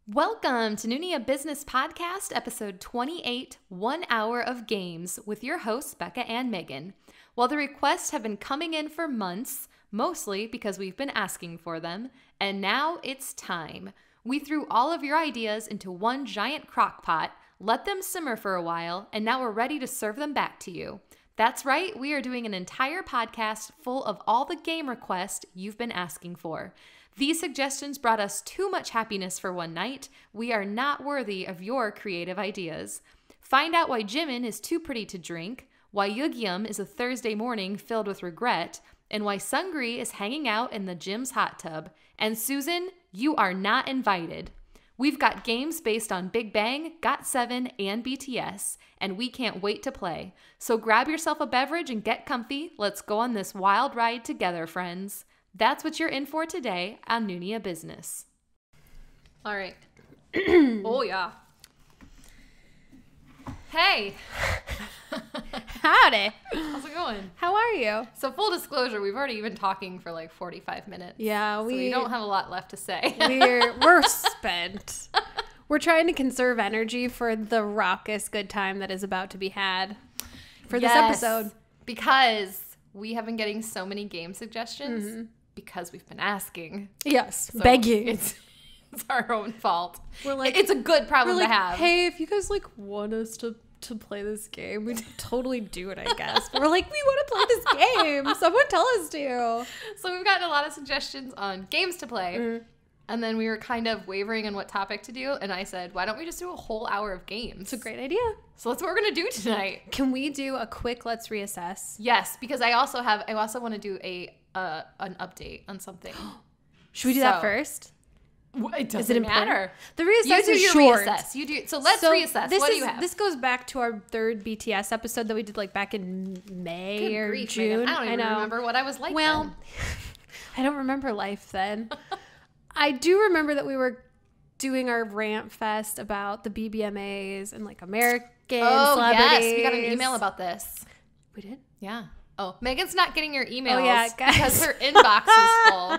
Welcome to Noona Ya Business Podcast, episode 28, 1 Hour of Games, with your hosts, Becca and Megan. While the requests have been coming in for months, mostly because we've been asking for them, and now it's time. We threw all of your ideas into one giant crock pot, let them simmer for a while, and now we're ready to serve them back to you. That's right, we are doing an entire podcast full of all the game requests you've been asking for. These suggestions brought us too much happiness for one night. We are not worthy of your creative ideas. Find out why Jimin is too pretty to drink, why Yugyeom is a Thursday morning filled with regret, and why Seungri is hanging out in the gym's hot tub. And Susan, you are not invited. We've got games based on Big Bang, GOT7, and BTS, and we can't wait to play. So grab yourself a beverage and get comfy. Let's go on this wild ride together, friends. That's what you're in for today on Noona Ya Business. All right. Oh, yeah. Hey. Howdy. How's it going? How are you? So full disclosure, we've already been talking for like 45 minutes. Yeah, we don't have a lot left to say. We're spent. We're trying to conserve energy for the raucous good time that is about to be had for this episode. Because we have been getting so many game suggestions because we've been asking. Yes, so begging. It's our own fault. We're like, it's a good problem to have. Hey, if you guys want us to play this game, we'd totally do it, I guess. But we're like, we want to play this game. Someone tell us to. So we've gotten a lot of suggestions on games to play. And then we were kind of wavering on what topic to do. And I said, why don't we just do a whole hour of games? It's a great idea. So that's what we're going to do tonight. Can we do a quick let's reassess? Yes, because I also want to do an update on something. Should we do that first? It doesn't matter. The reassess is short. You do. So let's reassess. What do you have? This goes back to our third BTS episode that we did like back in May or June. Megan. I don't even remember what I was like then. I don't remember life then. I do remember that we were doing our rant fest about the BBMAs and like American celebrities. Yes, we got an email about this. We did? Yeah. Oh, Megan's not getting your emails guys. because her inbox is full.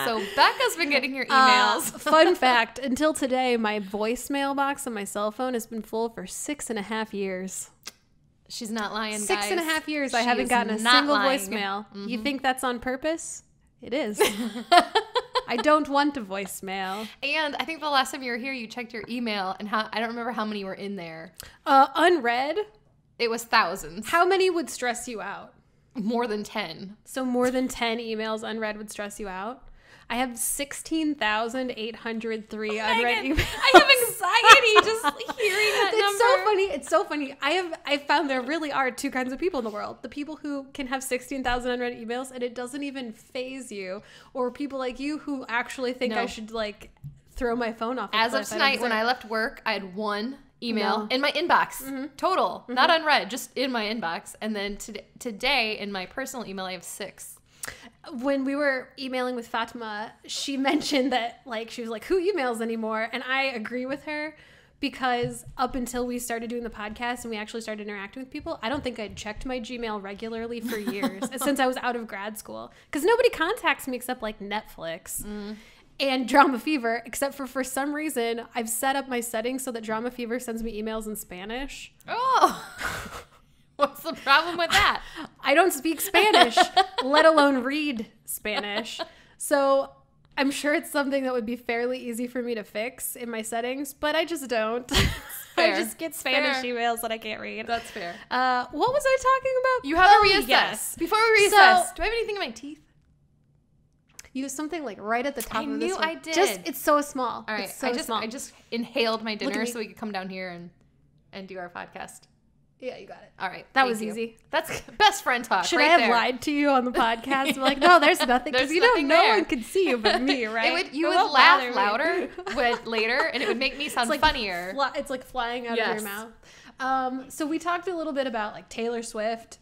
So Becca's been getting your emails. Fun fact, until today, my voicemail box on my cell phone has been full for 6.5 years. She's not lying, guys. 6.5 years, I haven't gotten a single voicemail. You think that's on purpose? It is. I don't want a voicemail. And I think the last time you were here, you checked your email, and I don't remember how many were in there. Unread? It was thousands. How many would stress you out? More than 10. So more than 10 emails unread would stress you out? I have 16,803 unread emails. I have anxiety just hearing that number. It's so funny. I found there really are two kinds of people in the world. The people who can have 16,000 unread emails and it doesn't even faze you. Or people like you who actually think I should like throw my phone off. As of tonight, when I left work, I had one email in my inbox. Total. Not unread, just in my inbox. And then today in my personal email, I have 6. When we were emailing with Fatima, she mentioned that she was like, who emails anymore? And I agree with her because up until we started doing the podcast and we actually started interacting with people, I don't think I'd checked my Gmail regularly for years since I was out of grad school. Because nobody contacts me except like Netflix and Drama Fever, except for some reason, I've set up my settings so that Drama Fever sends me emails in Spanish. Oh, what's the problem with that? I don't speak Spanish, let alone read Spanish. So I'm sure it's something that would be fairly easy for me to fix in my settings, but I just don't. I just get Spanish emails that I can't read. That's fair. What was I talking about? You have a reassess. Yes. Before we reassess, do I have anything in my teeth? Use something like right at the top of this one. I did. It's so small. All right. I just inhaled my dinner so we could come down here and do our podcast. Yeah, you got it. All right. That was easy. That's best friend talk. Should I have lied to you on the podcast? I'm like, no, there's nothing. Because no one could see you but me, right? You would laugh louder later, and it would make me sound funnier. It's like flying out of your mouth. So we talked a little bit about like Taylor Swift.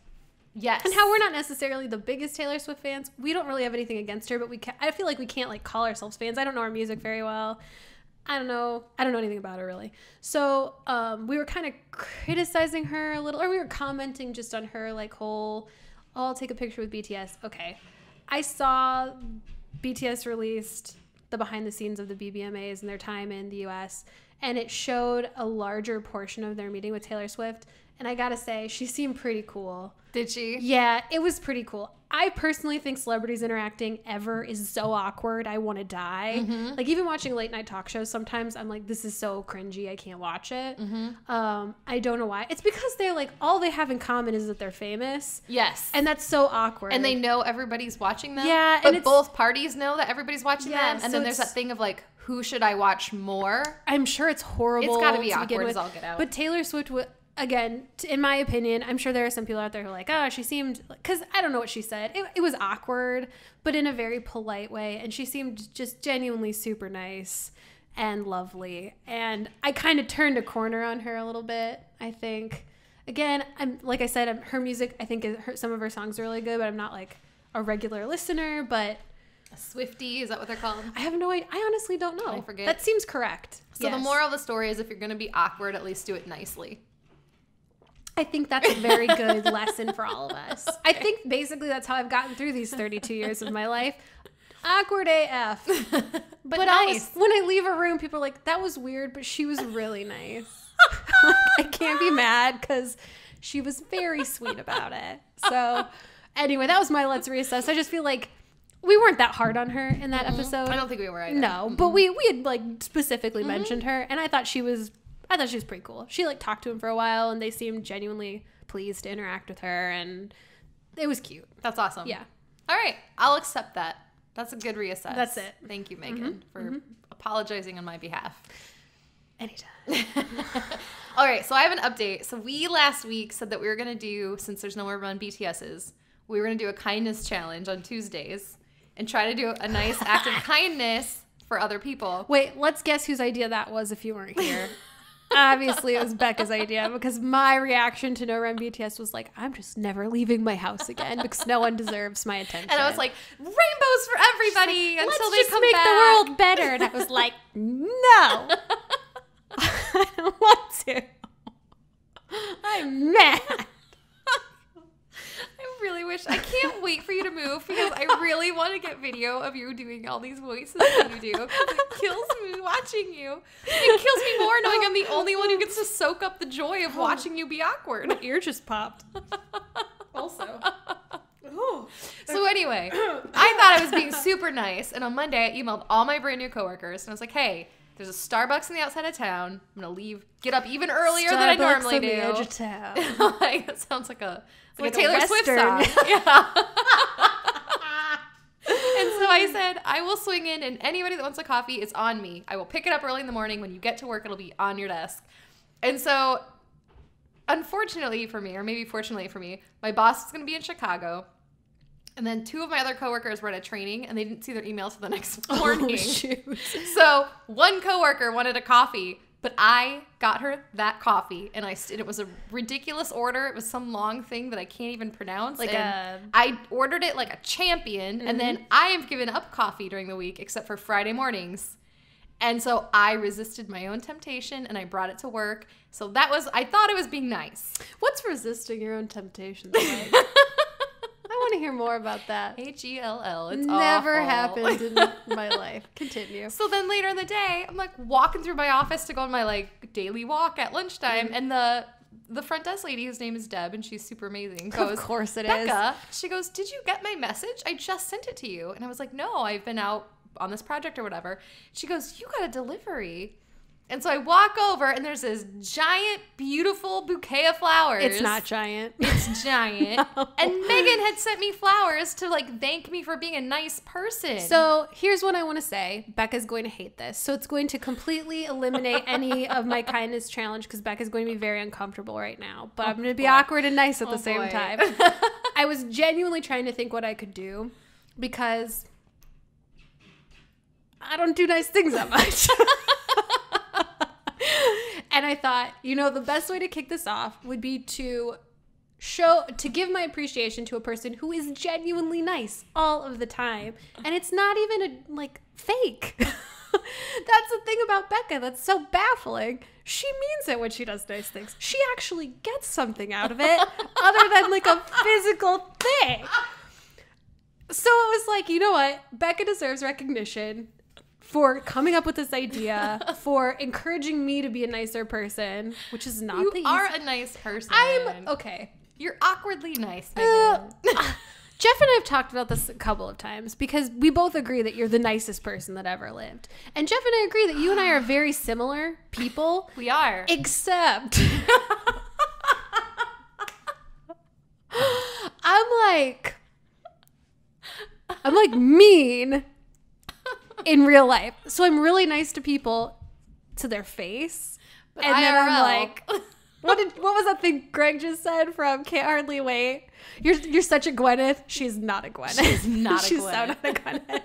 Yes. And how we're not necessarily the biggest Taylor Swift fans. We don't really have anything against her, but I feel like we can't like call ourselves fans. I don't know her music very well. I don't know anything about her really. So we were kind of criticizing her a little, or we were commenting just on her like whole, I'll take a picture with BTS. Okay. I saw BTS released the behind the scenes of the BBMAs and their time in the US, and it showed a larger portion of their meeting with Taylor Swift. And I gotta say, she seemed pretty cool. Did she? Yeah, it was pretty cool. I personally think celebrities interacting ever is so awkward. I want to die. Mm-hmm. Like, even watching late night talk shows, sometimes I'm like, this is so cringy. I can't watch it. Mm-hmm. I don't know why. It's because they're like, all they have in common is that they're famous. Yes. And that's so awkward. And they know everybody's watching them. Yeah. But and both parties know that everybody's watching Yeah, them. And so then there's that thing of like, who should I watch more? I'm sure it's horrible. It's got to be begin awkward with. as all get out. But Taylor Swift, again, in my opinion, I'm sure there are some people out there who are like, oh, she seemed, because I don't know what she said. It was awkward, but in a very polite way. And she seemed just genuinely super nice and lovely. And I kind of turned a corner on her a little bit, I think. Again, like I said, her music, I think some of her songs are really good, but I'm not like a regular listener. But a Swiftie, is that what they're called? I have no idea. I honestly don't know. I forget. That seems correct. So the moral of the story is if you're going to be awkward, at least do it nicely. I think that's a very good lesson for all of us. I think basically that's how I've gotten through these 32 years of my life. Awkward AF. But nice. When I leave a room, people are like, that was weird, but she was really nice. I can't be mad because she was very sweet about it. So anyway, that was my Let's Reassess. I just feel like we weren't that hard on her in that episode. I don't think we were either. No, but we had like specifically mentioned her, and I thought she was pretty cool. She like talked to him for a while, and they seemed genuinely pleased to interact with her, and it was cute. That's awesome. Yeah. All right. I'll accept that. That's a good reassess. That's it. Thank you, Megan, for apologizing on my behalf. Anytime. All right. So I have an update. So we last week said that we were going to do, since there's no more Run BTSs, we were going to do a kindness challenge on Tuesdays and try to do a nice act of kindness for other people. Wait, let's guess whose idea that was if you weren't here. Obviously, it was Becca's idea because my reaction to No Run BTS was like, I'm just never leaving my house again because no one deserves my attention. And I was like, rainbows for everybody until let's they just come make back. the world better. And I was like, no. I don't want to. I'm mad. I really wish. I can't wait for you to move because I really want to get video of you doing all these voices that you do. It kills me watching you. It kills me more knowing I'm the only one who gets to soak up the joy of watching you be awkward. My ear just popped. Also. So anyway, I thought I was being super nice, and on Monday I emailed all my brand new coworkers, and I was like, hey, there's a Starbucks on the outside of town. I'm going to get up even earlier than I normally do. Starbucks on the edge of town. Like, that sounds like a Like a Taylor Swift Western. song. Yeah. And so I said, I will swing in, and anybody that wants a coffee, it's on me. I will pick it up early in the morning. When you get to work, it'll be on your desk. And so, unfortunately for me, or maybe fortunately for me, my boss is going to be in Chicago. And then two of my other coworkers were at a training, and they didn't see their email till the next morning. Oh, shoot. So one coworker wanted a coffee, but I got her that coffee, and it was a ridiculous order. It was some long thing that I can't even pronounce. I ordered it like a champion, and then I have given up coffee during the week except for Friday mornings. And so I resisted my own temptation, and I brought it to work. So I thought I was being nice. What's resisting your own temptations like? I want to hear more about that. HELL. It's never awful. happened in my life. Continue. So then later in the day, I'm like walking through my office to go on my like daily walk at lunchtime, and the front desk lady, whose name is Deb, and she's super amazing, goes, of course it is. Becca, she goes, did you get my message? I just sent it to you. And I was like, no, I've been out on this project or whatever. She goes, you got a delivery. And so I walk over, and there's this giant, beautiful bouquet of flowers. It's not giant. It's giant. No. And Megan had sent me flowers to, like, thank me for being a nice person. So here's what I want to say. Becca's going to hate this. So it's going to completely eliminate any of my kindness challenge because Becca's going to be very uncomfortable right now. But I'm going to be awkward and nice at the same time. I was genuinely trying to think what I could do because I don't do nice things that much. And I thought, the best way to kick this off would be to give my appreciation to a person who is genuinely nice all of the time. And it's not even fake. That's the thing about Becca that's so baffling. She means it when she does nice things. She actually gets something out of it other than like a physical thing. So it was like, you know what? Becca deserves recognition for coming up with this idea, for encouraging me to be a nicer person, which is not the easy. You are a nice person. I'm okay. You're awkwardly nice, Megan. Jeff and I have talked about this a couple of times because we both agree that you're the nicest person that ever lived. And Jeff and I agree that you and I are very similar people. We are. Except I'm like mean in real life. So I'm really nice to people to their face. But and then I'm IRL. like, what was that thing Greg just said from Can't Hardly Wait? You're such a Gwyneth. She's not a Gwyneth. She's not a She's Gwyneth. so not a Gwyneth.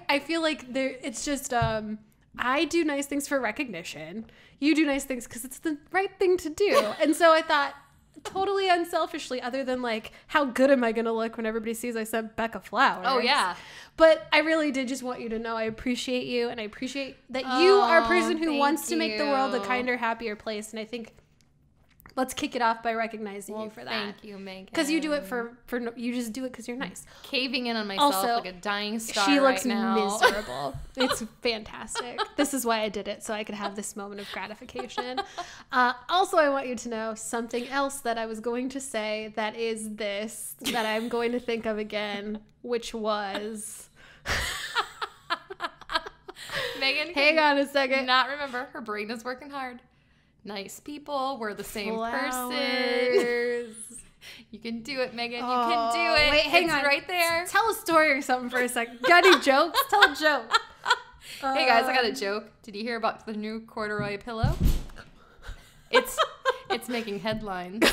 I feel like it's just I do nice things for recognition. You do nice things because it's the right thing to do. And so I thought, totally unselfishly, other than like, how good am I going to look when everybody sees I sent Becca flowers? Oh, yeah. But I really did just want you to know I appreciate you, and I appreciate that you are a person who wants to make the world a kinder, happier place. And I think let's kick it off by recognizing you for that. Thank you, Megan. Because you do it you just do it because you're nice. Caving in on myself Also, like a dying star she looks right now. miserable. It's fantastic. This is why I did it, so I could have this moment of gratification. Also, I want you to know something else that I was going to say that is this, that I'm going to think of again, which was... Megan, Hang on a second. Not remember. Her brain is working hard. Nice people. We're the same person. Flowers. You can do it, Megan. You can do it. Wait, hang it's on. right there. Tell a story or something for a second. Got any jokes? Tell a joke. Hey guys, I got a joke. Did you hear about the new corduroy pillow? It's making headlines.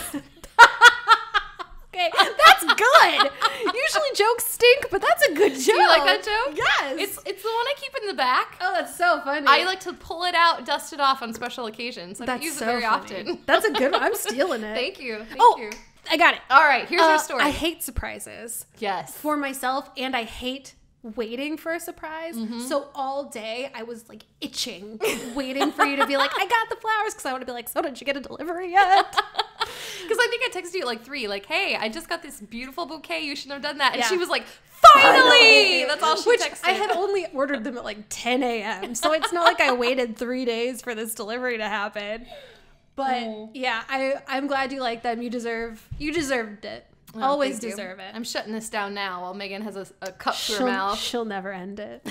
Okay, that's good. Usually jokes stink, but that's a good joke. Do you like that joke? Yes. It's the one I keep in the back. Oh, that's so funny. I like to pull it out, dust it off on special occasions. I don't That's use so it very funny. often. That's a good one. I'm stealing it. Thank you. Thank you. I got it. All right, here's your story. I hate surprises Yes. for myself, and I hate waiting for a surprise. So all day I was like itching, waiting for you to be like, I got the flowers, because I want to be like, so did you get a delivery yet? Because I think I texted you at like 3, like, hey, I just got this beautiful bouquet. You shouldn't have done that. And Yeah. she was like, finally! That's all she Which texted. I had only ordered them at like 10 a.m. So it's not like I waited 3 days for this delivery to happen. But yeah, I'm glad you like them. You deserved it. Oh, Always thank you. deserve it. I'm shutting this down now while Megan has a cup to her mouth. She'll never end it.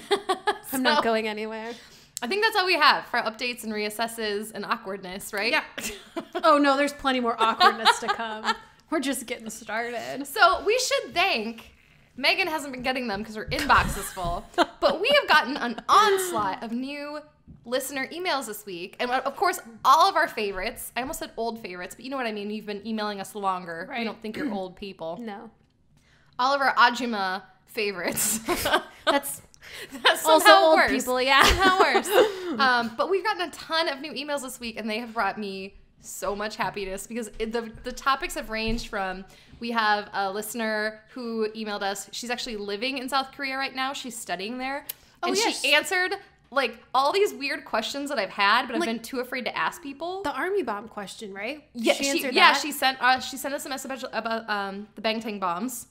I'm not going anywhere. I think that's all we have for updates and reassesses and awkwardness, right? Yeah. Oh no, there's plenty more awkwardness to come. We're just getting started. So we should thank, Megan hasn't been getting them because her inbox is full, but we have gotten an onslaught of new listener emails this week. And of course, all of our favorites, I almost said old favorites, but you know what I mean. You've been emailing us longer. Right. We don't think you're old people. No. All of our Ajima favorites. That's That's also somehow old worse. people, yeah. Somehow worse. But we've gotten a ton of new emails this week, and they have brought me so much happiness because the topics have ranged from, we have a listener who emailed us. She's actually living in South Korea right now. She's studying there. And yes. she answered like all these weird questions that I've had, but I've been too afraid to ask people. The army bomb question, right? Yeah, she answered that? she sent us a message about the Bangtang bombs.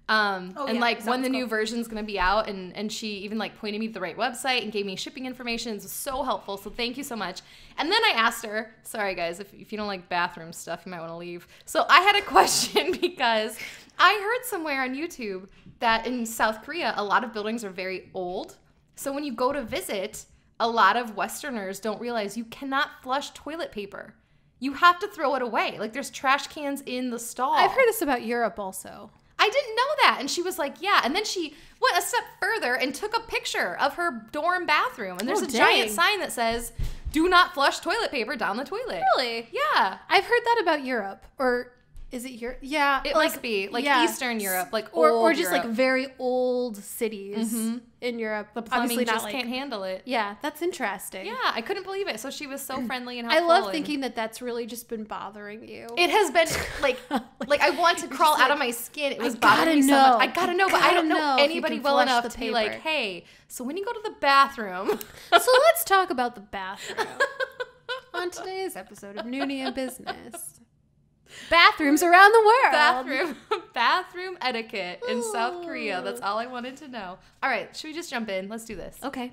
And like when the new version's gonna be out, and she even like pointed me to the right website and gave me shipping information. It was so helpful, so thank you so much. And then I asked her, sorry guys, if you don't like bathroom stuff, you might want to leave. So I had a question because I heard somewhere on YouTube that in South Korea a lot of buildings are very old. So when you go to visit, a lot of Westerners don't realize you cannot flush toilet paper. You have to throw it away. Like there's trash cans in the stall. I've heard this about Europe also. I didn't know that. And she was like, yeah. And then she went a step further and took a picture of her dorm bathroom. And there's a giant sign that says, do not flush toilet paper down the toilet. Really? Yeah. I've heard that about Europe. Or is it Europe? Yeah. It must be. Like Eastern Europe. Like or just Europe. like very old cities in Europe. The plumbing Obviously just not can't handle it. Yeah, that's interesting. Yeah, I couldn't believe it. So she was so friendly and I helpful. love thinking that that's really just been bothering you. It has been like I want to crawl out of my skin. It was bothering me so know. much. I gotta know, but I don't know if you anybody can well flush enough the to be like, paper. hey, so when you go to the bathroom. So let's talk about the bathroom on today's episode of Noona Ya Business. Bathrooms around the world. Bathroom etiquette in South Korea. That's all I wanted to know. All right, should we just jump in? Let's do this. Okay.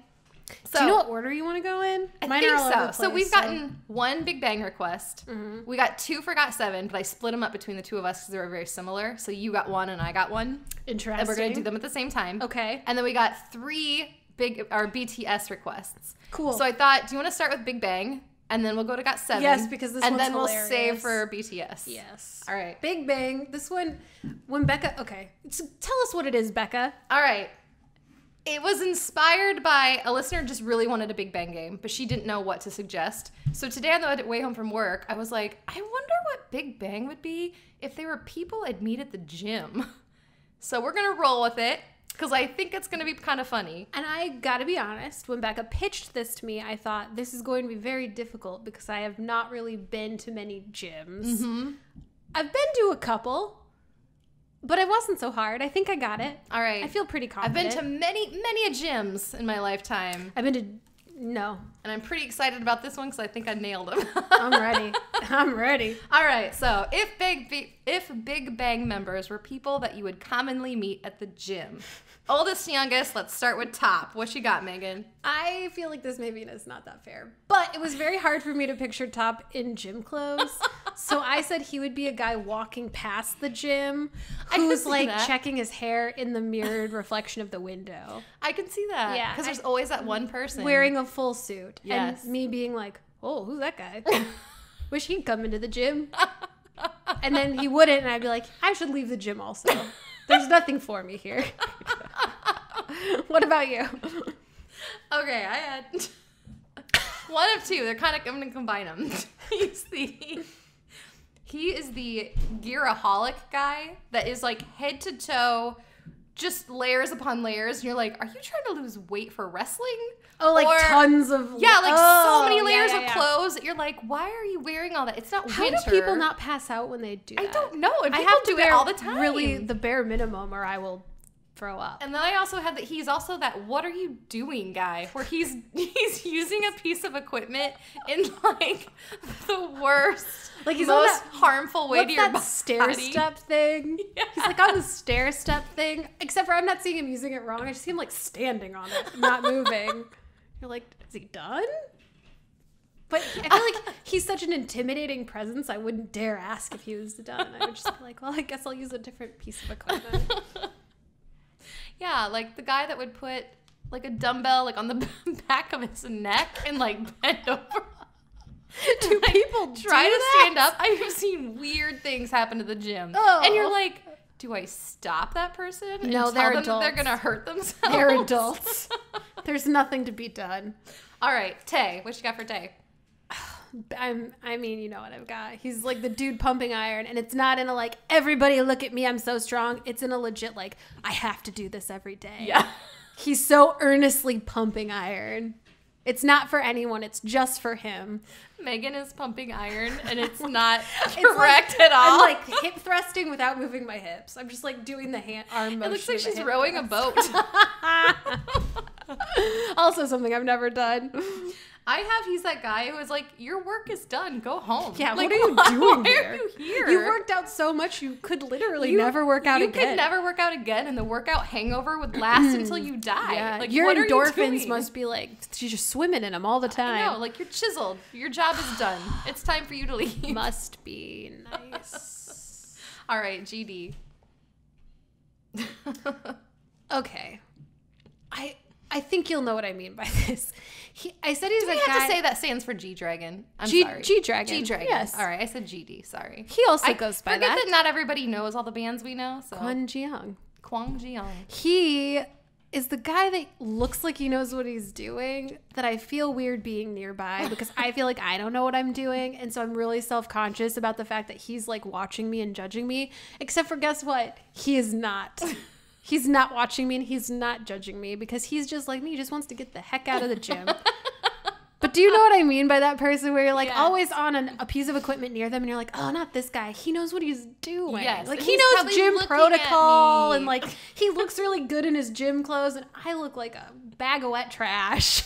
Do you know what order you want to go in? I think so. So we've gotten one Big Bang request. Mm-hmm. We got 2 for Got 7, but I split them up between the two of us because they were very similar. So you got 1 and I got 1. Interesting. And we're going to do them at the same time. Okay. And then we got 3 BTS requests. Cool. So I thought, do you want to start with Big Bang? And then we'll go to Got 7. Yes, because this one's hilarious. And then we'll save for BTS. Yes. All right. Big Bang. This one, when Becca... Okay. So tell us what it is, Becca. All right. It was inspired by a listener just really wanted a Big Bang game, but she didn't know what to suggest. So today on the way home from work, I was like, I wonder what Big Bang would be if they were people I'd meet at the gym. So we're going to roll with it because I think it's going to be kind of funny. And I got to be honest, when Becca pitched this to me, I thought this is going to be very difficult because I have not really been to many gyms. Mm-hmm. I've been to a couple. But it wasn't so hard. I think I got it. All right. I feel pretty confident. I've been to many gyms in my lifetime. I've been to... No. And I'm pretty excited about this one because I think I nailed him. I'm ready. I'm ready. All right. So if Big Bang members were people that you would commonly meet at the gym, oldest to youngest, let's start with top. What you got, Megan? I feel like this maybe is not that fair. But it was very hard for me to picture Top in gym clothes. So I said he would be a guy walking past the gym who's like checking his hair in the mirrored reflection of the window. I can see that. Yeah. Because there's always that one person. Wearing a full suit. Yes. And me being like, oh, who's that guy? Wish he'd come into the gym. And then he wouldn't. And I'd be like, I should leave the gym also. There's nothing for me here. What about you? Okay, I had one of 2. They're kind of, I'm going to combine them. He is the gearaholic guy that is like head to toe, just layers upon layers. And you're like, are you trying to lose weight for wrestling? Oh, like tons of... Yeah, like so many layers of clothes that you're like, why are you wearing all that? It's not winter. How do people not pass out when they do that? I don't know. And people I have to do wear it all the time. Really the bare minimum or I will throw up. And then I also had that he's also that what are you doing guy where he's using a piece of equipment in like the worst, like he's most harmful way to your body. Stair step thing. Yeah. He's like on the stair step thing, except for I'm not seeing him using it wrong. I just see him like standing on it, not moving. You're like, is he done? But I feel like he's such an intimidating presence. I wouldn't dare ask if he was done. I would just be like, well, I guess I'll use a different piece of equipment. Yeah, like the guy that would put like a dumbbell like on the back of his neck and like bend over. Do people try to stand up? I have seen weird things happen to the gym. Oh. And you're like, do I stop that person? No, they're adults. That they're going to hurt themselves? They're adults. There's nothing to be done. All right, Tay. What you got for Tay? I mean, you know what I've got. He's like the dude pumping iron, and it's not in a like, everybody look at me, I'm so strong. It's in a legit like, I have to do this every day. Yeah. He's so earnestly pumping iron. It's not for anyone. It's just for him. Megan is pumping iron, and it's not correct at all. I'm like hip thrusting without moving my hips. I'm just like doing the arm motion. It looks like she's rowing a boat. Also something I've never done. He's that guy who is like, your work is done. Go home. Yeah, like, what are you doing why here? Are you here? You worked out so much you could literally never work out again. You could never work out again, and the workout hangover would last until you die. Yeah, like, your what endorphins must be like, she's just swimming in them all the time. I know, like you're chiseled. Your job is done. It's time for you to leave. Must be nice. All right, GD. Okay. I think you'll know what I mean by this. I said he's a guy. Do we have to say that stands for G-Dragon? I'm sorry. G-Dragon. G-Dragon. Yes. All right, I said GD. Sorry. He also goes by that. I forget that not everybody knows all the bands we know. So. Kwon Ji-young. Kwon Ji-young. He is the guy that looks like he knows what he's doing, that I feel weird being nearby because I feel like I don't know what I'm doing. And so I'm really self-conscious about the fact that he's like watching me and judging me. Except for guess what? He is not. He's not watching me and he's not judging me because he's just like me. He just wants to get the heck out of the gym. But do you know what I mean by that person where you're like always on a piece of equipment near them and you're like, oh, not this guy. He knows what he's doing. Yes. Like he knows gym protocol and like he looks really good in his gym clothes and I look like a bag of wet trash.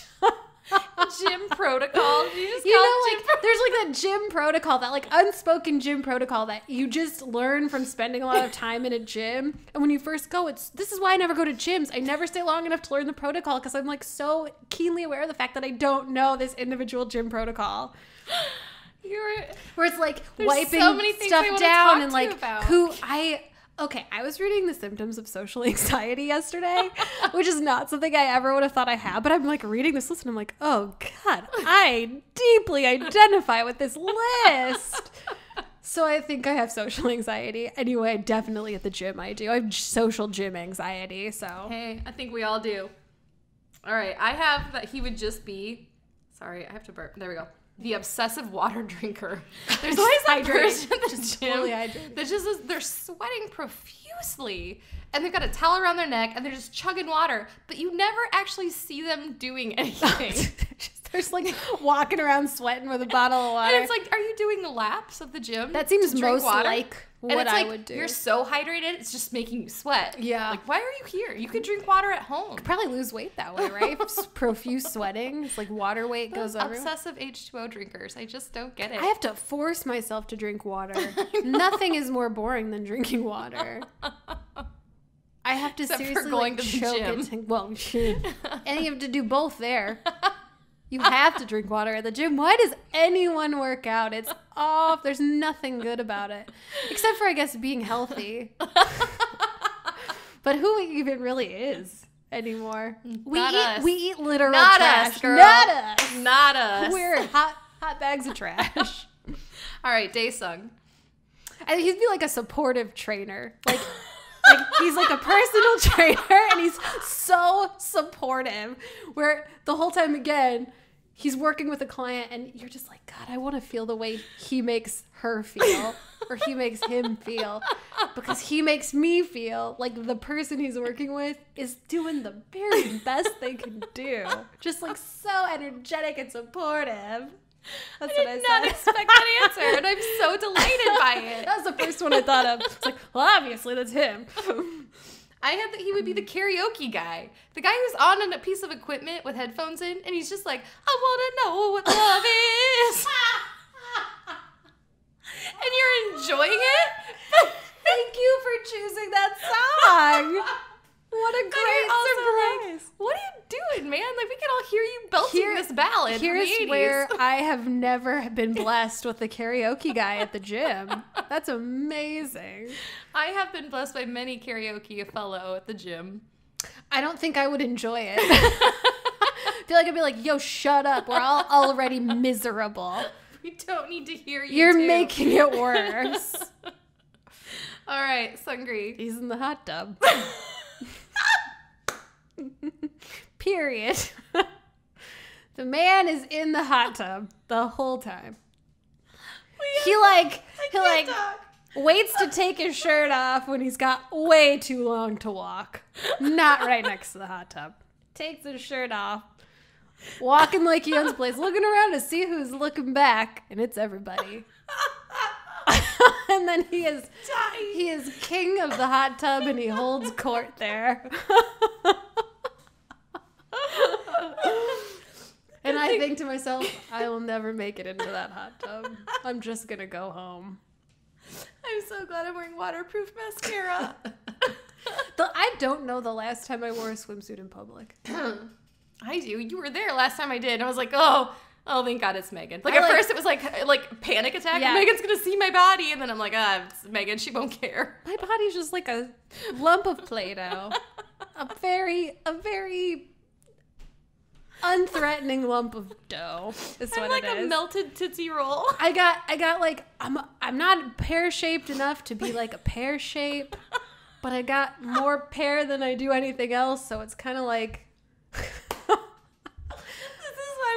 Gym protocol. You just there's like that gym protocol, that like unspoken gym protocol that you just learn from spending a lot of time in a gym. And when you first go, this is why I never go to gyms. I never stay long enough to learn the protocol because I'm like so keenly aware of the fact that I don't know this individual gym protocol. Where it's like wiping so many things stuff I down and to like about. I was reading The Symptoms of Social Anxiety yesterday, which is not something I ever would have thought I had, but I'm like reading this list and I'm like, oh God, I deeply identify with this list. So I think I have social anxiety. Anyway, definitely at the gym I do. I have social gym anxiety, so. Hey, I think we all do. All right, I have that he would just be, sorry, I have to burp. There we go. The obsessive water drinker. There's always that person at the gym that just they're sweating profusely and they've got a towel around their neck and they're just chugging water, but you never actually see them doing anything. They're just like walking around sweating with a bottle of water. And it's like, are you doing the laps of the gym? That seems most like what I would do. You're so hydrated, it's just making you sweat. Yeah. Like, why are you here? You could drink water at home. Could probably lose weight that way, right? Profuse sweating. It's like water weight goes over. Obsessive H2O drinkers. I just don't get it. I have to force myself to drink water. Nothing is more boring than drinking water. I have to seriously going to the choke gym. And you have to do both there. You have to drink water at the gym. Why does anyone work out? It's off. There's nothing good about it. Except for, I guess, being healthy. But who even really is anymore? We eat literal Not trash. us, girl. Not us. Not us. We're hot bags of trash. All right, Daesung. I think he'd be like a supportive trainer. Like he's like a personal trainer and he's so supportive where the whole time, again, he's working with a client and you're just like, God, I want to feel the way he makes her feel or he makes him feel, because he makes me feel like the person he's working with is doing the very best they can do. Just like so energetic and supportive. That's what I said. I did not expect that answer, and I'm so delighted by it. That was the first one I thought of. It's like, well, obviously that's him. I had that he would be the karaoke guy. The guy who's on a piece of equipment with headphones in, and he's just like, I want to know what love is. And you're enjoying it? Thank you for choosing that song. What a great surprise. Like, what are you doing, man? Like, we can all hear you belting this ballad Here's from the 80s. where I have never been blessed with a karaoke guy at the gym. That's amazing. I have been blessed by many karaoke fellow at the gym. I don't think I would enjoy it. I feel like I'd be like, yo, shut up. We're all already miserable. We don't need to hear you. You're making it worse. All right, Seungri. He's in the hot tub. Period. The man is in the hot tub the whole time. He waits to take his shirt off when he's got way too long to walk. Not right next to the hot tub. Takes his shirt off. Walking like he owns the place. Looking around to see who's looking back. And it's everybody. And then he is king of the hot tub and he holds court there. And I think to myself, I will never make it into that hot tub. I'm just going to go home. I'm so glad I'm wearing waterproof mascara. I don't know the last time I wore a swimsuit in public. I do. You were there last time I did. And I was like, oh, thank God it's Megan. Like, at first it was like panic attack. Yeah. Megan's going to see my body. And then I'm like, it's Megan. She won't care. My body's just like a lump of Play-Doh. A very unthreatening lump of dough is what it is. I'm like a melted Tootsie Roll. I got like, I'm not pear-shaped enough to be like a pear shape, but I got more pear than I do anything else, so it's kind of like...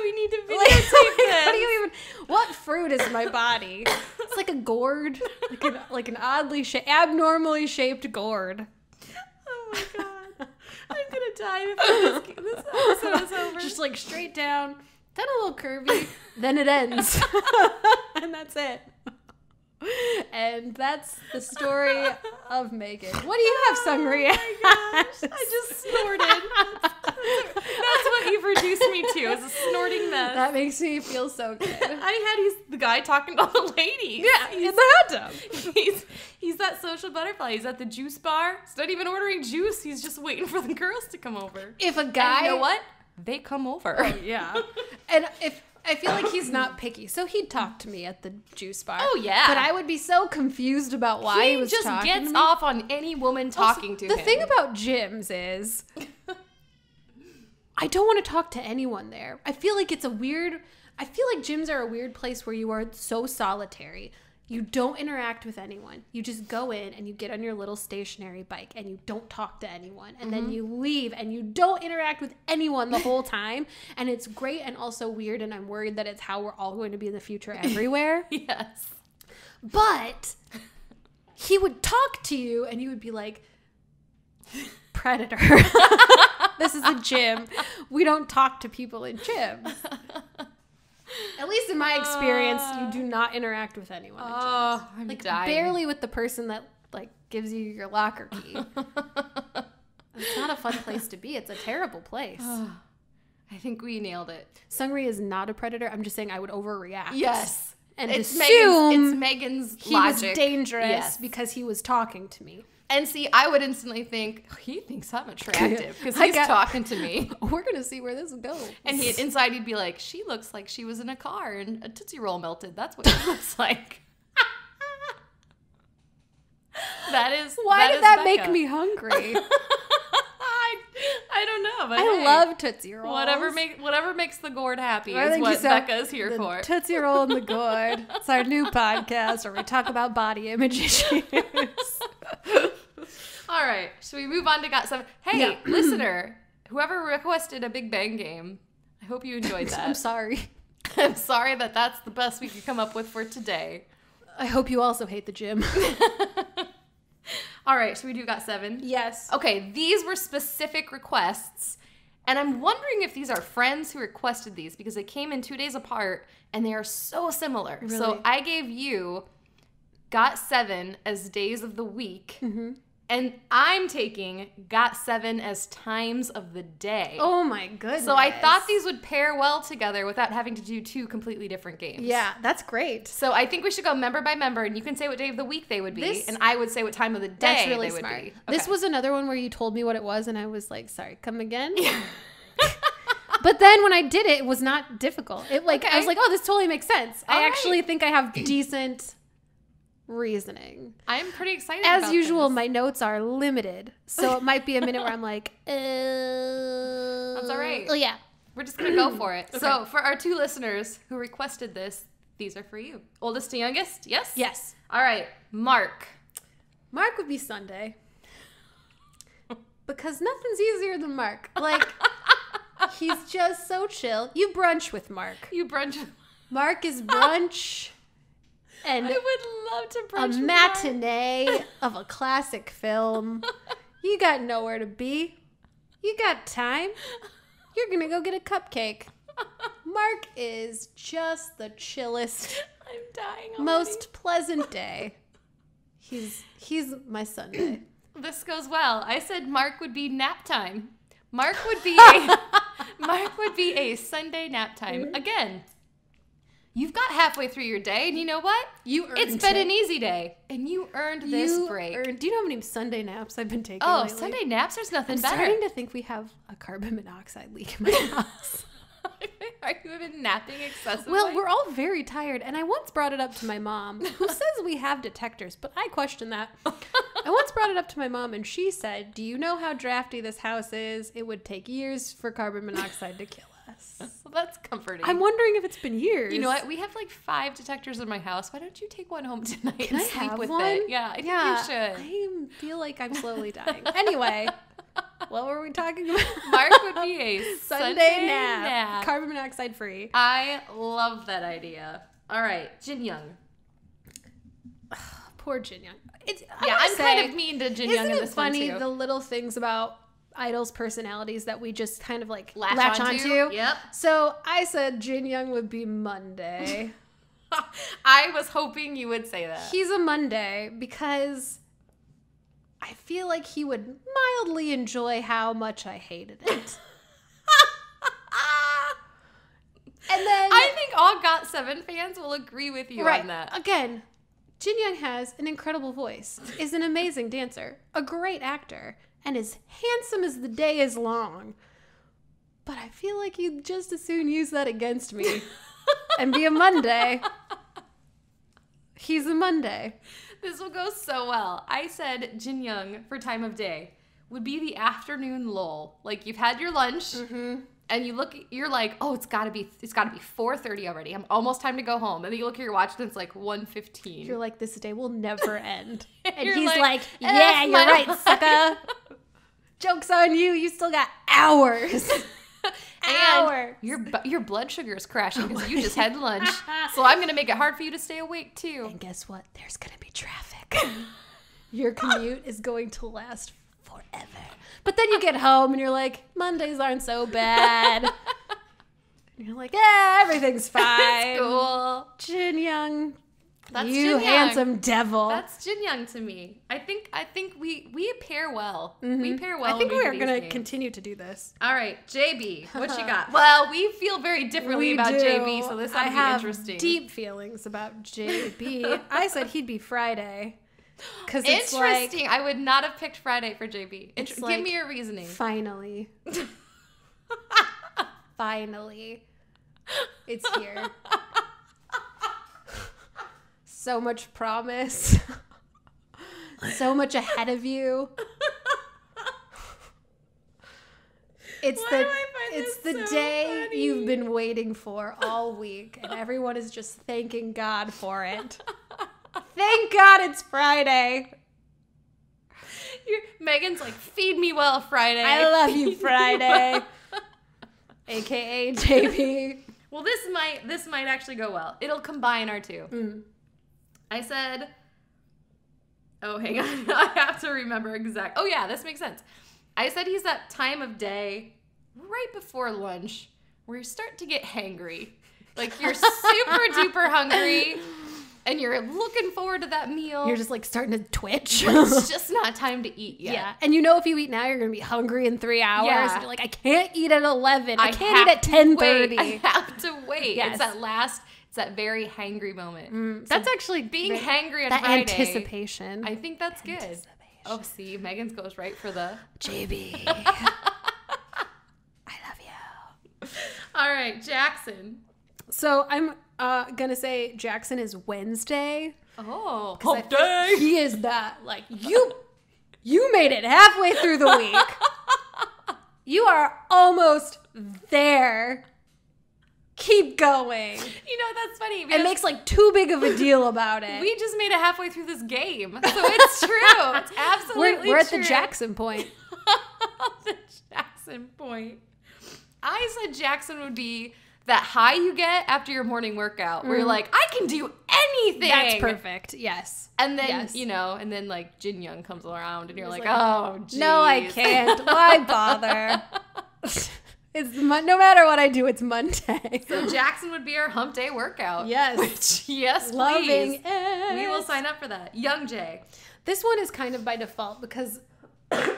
We need to videotape this. What fruit is my body? It's like a gourd, like an abnormally shaped gourd. Oh my God, I'm gonna die before this episode is over. Just like straight down, then a little curvy, then it ends, and that's it. And that's the story of Megan. What do you have, Seungri? Oh my gosh. I just snorted. That's what you've reduced me to, is a snorting mess. That makes me feel so good. He's the guy talking to all the ladies. Yeah, in the hot tub. He's that social butterfly. He's at the juice bar. He's not even ordering juice. He's just waiting for the girls to come over. If a guy... And you know what? They come over. Oh, yeah. And if... I feel like he's not picky. So he'd talk to me at the juice bar. Oh, yeah. But I would be so confused about why he was talking to me. He just gets off on any woman talking to him. The thing about gyms is I don't want to talk to anyone there. I feel like gyms are a weird place where you are so solitary. You don't interact with anyone. You just go in and you get on your little stationary bike and you don't talk to anyone. And then you leave and you don't interact with anyone the whole time. And it's great and also weird. And I'm worried that it's how we're all going to be in the future everywhere. Yes. But he would talk to you and you would be like, predator. This is a gym. We don't talk to people in gyms. At least in my experience, you do not interact with anyone in gyms. I'm like dying. barely with the person that like gives you your locker key. It's not a fun place to be. It's a terrible place. I think we nailed it. Seungri is not a predator. I'm just saying I would overreact. Yes. And It's assume Megan's he logic. was dangerous Yes. because he was talking to me. And see, I would instantly think, he thinks I'm attractive because he's talking to me. We're going to see where this goes. And inside he'd be like, she looks like she was in a car and a Tootsie Roll melted. That's what she looks like. Why did that Becca. make me hungry? I don't know, but I hey, love Tootsie Rolls. whatever makes the gourd happy I is think what you said Becca is here the for. Tootsie Roll and the gourd. It's our new podcast where we talk about body image issues. All right, should we move on to Got 7? Hey, listener, whoever requested a Big Bang game, I hope you enjoyed that. I'm sorry. I'm sorry that that's the best we could come up with for today. I hope you also hate the gym. All right, so we do Got 7? Yes. Okay, these were specific requests, and I'm wondering if these are friends who requested these because they came in 2 days apart, and they are so similar. Really? So I gave you Got 7 as days of the week, and I'm taking Got 7 as times of the day. Oh my goodness. So I thought these would pair well together without having to do two completely different games. Yeah, that's great. So I think we should go member by member, and you can say what day of the week they would be, and I would say what time of the day That's really they would smart. be. This Okay. was another one where you told me what it was, and I was like, sorry, come again? But then when I did it, it was not difficult. I was like, oh, this totally makes sense. All I right. actually think I have decent reasoning. I'm pretty excited As about usual, this. my notes are limited. So it might be a minute where I'm like, That's all right. Oh, yeah. We're just going to go for it. Okay. So for our 2 listeners who requested this, these are for you. Oldest to youngest? Yes? Yes. All right. Mark. Mark would be Sunday. Because nothing's easier than Mark. Like, he's just so chill. You brunch with Mark. You brunch. Mark is brunch and I would love to brunch a with matinee of a classic film. You got nowhere to be. You got time. You're going to go get a cupcake. Mark is just the chillest, I'm dying already. most pleasant day. He's my Sunday. This goes well. I said Mark would be nap time. Mark would be a Sunday nap time. Again, you've got halfway through your day, and you know what? It's been an easy day, and you earned this break. Do you know how many Sunday naps I've been taking Oh, lately? Sunday naps? There's nothing I'm better. starting to think we have a carbon monoxide leak in my house. Are you been napping excessively? Well, we're all very tired, and I once brought it up to my mom, who says we have detectors, but I question that. I once brought it up to my mom, and she said, do you know how drafty this house is? It would take years for carbon monoxide to kill us. Well, that's comforting. I'm wondering if it's been years. You know what? We have like 5 detectors in my house. Why don't you take one home tonight Can and I sleep have with one? it? Yeah, I think you should. I feel like I'm slowly dying. Anyway, what were we talking about? Mark would be a Sunday nap. Carbon monoxide free. I love that idea. All right, Jin Young. Poor Jin Young. I'm kind of mean to Jin Young in Isn't this it funny one too. the little things about idols' personalities that we just kind of like Latch onto? Yep. So I said Jin Young would be Monday. I was hoping you would say that. He's a Monday because I feel like he would mildly enjoy how much I hated it. And then I think all GOT7 fans will agree with you on that. Again, Jimin has an incredible voice, is an amazing dancer, a great actor, and is handsome as the day is long. But I feel like you'd just as soon use that against me and be a Monday. He's a Monday. This will go so well. I said Jinyoung for time of day would be the afternoon lull. Like you've had your lunch and you're like, oh, it's gotta be 4:30 already. I'm almost time to go home. And then you look at your watch and it's like 1:15. You're like, this day will never end. And You're he's like, like, yeah, you're right, sucker. Joke's on you. You still got hours. And your blood sugar is crashing because you just had lunch. So I'm going to make it hard for you to stay awake too. And guess what? There's going to be traffic. Your commute is going to last forever. But then you get home and you're like, Mondays aren't so bad. And you're like, yeah, everything's fine. It's cool. Jinyoung. That's you Jinyoung. Handsome devil. That's Jinyoung to me. I think we pair well. We pair well. I think when we do are these going to games. continue to do this. All right, JB, what you got? Well, we feel very differently about do. JB, so this ought to be interesting. Deep feelings about JB. I said he'd be Friday. Because it's Interesting. I would not have picked Friday for JB. It's Give like, me your reasoning. Finally. Finally. It's here. So much promise. So much ahead of you. It's the day funny? you've been waiting for all week, and everyone is just thanking God for it. Thank God it's Friday. Megan's like, feed me well, Friday. I love you, Friday. AKA JB. Well, this might actually go well. It'll combine our two. I said, oh, hang on. I have to remember exact. Oh, yeah, this makes sense. I said he's that time of day right before lunch where you start to get hangry. Like you're super duper hungry and you're looking forward to that meal. You're just like starting to twitch. But it's just not time to eat yet. Yeah. And you know if you eat now, you're going to be hungry in 3 hours. Yeah. And you're like, I can't eat at 11. I can't eat at 10:30. I have to wait. Yes. It's that very hangry moment. That's actually being hangry on that Friday. anticipation. I think that's good. Oh, see, Megan's goes right for the JB. I love you. All right, Jackson. So I'm going to say Jackson is Wednesday. Oh, Hump day. He is that, like, you made it halfway through the week. You are almost there. Keep going. You know, that's funny. It makes like too big of a deal about it. We just made it halfway through this game. So it's true. It's absolutely We're at true. the Jackson point. The Jackson point. I said Jackson would be that high you get after your morning workout where you're like, I can do anything. That's perfect. Yes. And then, Yes. and then like Jinyoung comes around and you're like, like, oh, geez. No, I can't. Why bother? No matter what I do, it's Monday. So Jackson would be our hump day workout. Yes. Which, yes, Loving please. it. We will sign up for that. Young Jay. This one is kind of by default because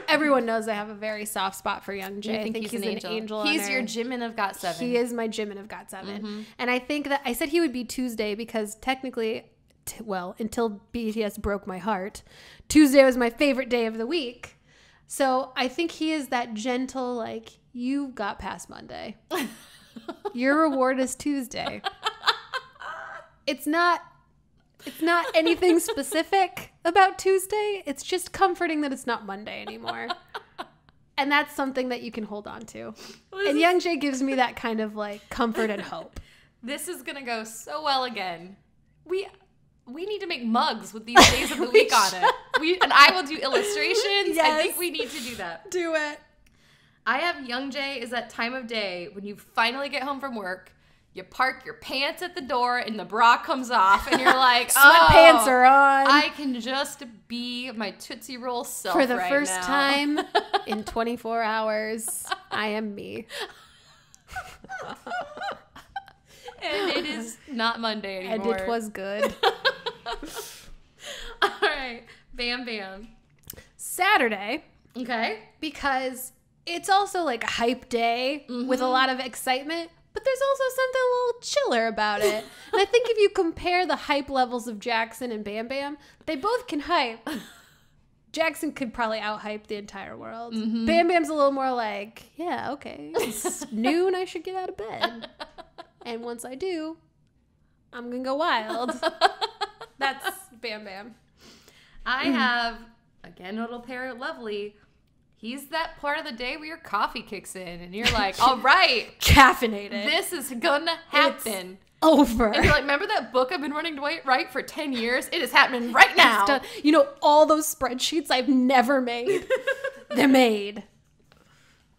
everyone knows I have a very soft spot for Young Jay. I think he's an angel. He's your Jimin of GOT7. He is my Jimin of GOT7. And I think that I said he would be Tuesday because technically, until BTS broke my heart, Tuesday was my favorite day of the week. So I think he is that gentle, like, you got past Monday. Your reward is Tuesday. It's not anything specific about Tuesday. It's just comforting that it's not Monday anymore. And that's something that you can hold on to. And Young Jay gives me that kind of like comfort and hope. This is going to go so well again. We need to make mugs with these days of the week on it. And I will do illustrations. Yes. I think we need to do that. Do it. I have Young Jay is that time of day when you finally get home from work. You park your pants at the door and the bra comes off and you're like, sweatpants are on. I can just be my Tootsie Roll self For the right first now. time in 24 hours, I am me. And It is not Monday anymore. And it was good. All right. Bam, bam. Saturday. Okay. Because it's also like a hype day with a lot of excitement, but there's also something a little chiller about it. And I think if you compare the hype levels of Jackson and Bam Bam, they both can hype. Jackson could probably out-hype the entire world. Bam Bam's a little more like, yeah, okay, it's noon, I should get out of bed. And once I do, I'm going to go wild. That's Bam Bam. I have, again, a little pair of lovely. He's that part of the day where your coffee kicks in and you're like, all right. Caffeinated. This is going to happen. It's over. And you're like, remember that book I've been running to write for 10 years? It is happening right now. It's done. You know, all those spreadsheets I've never made. They're made.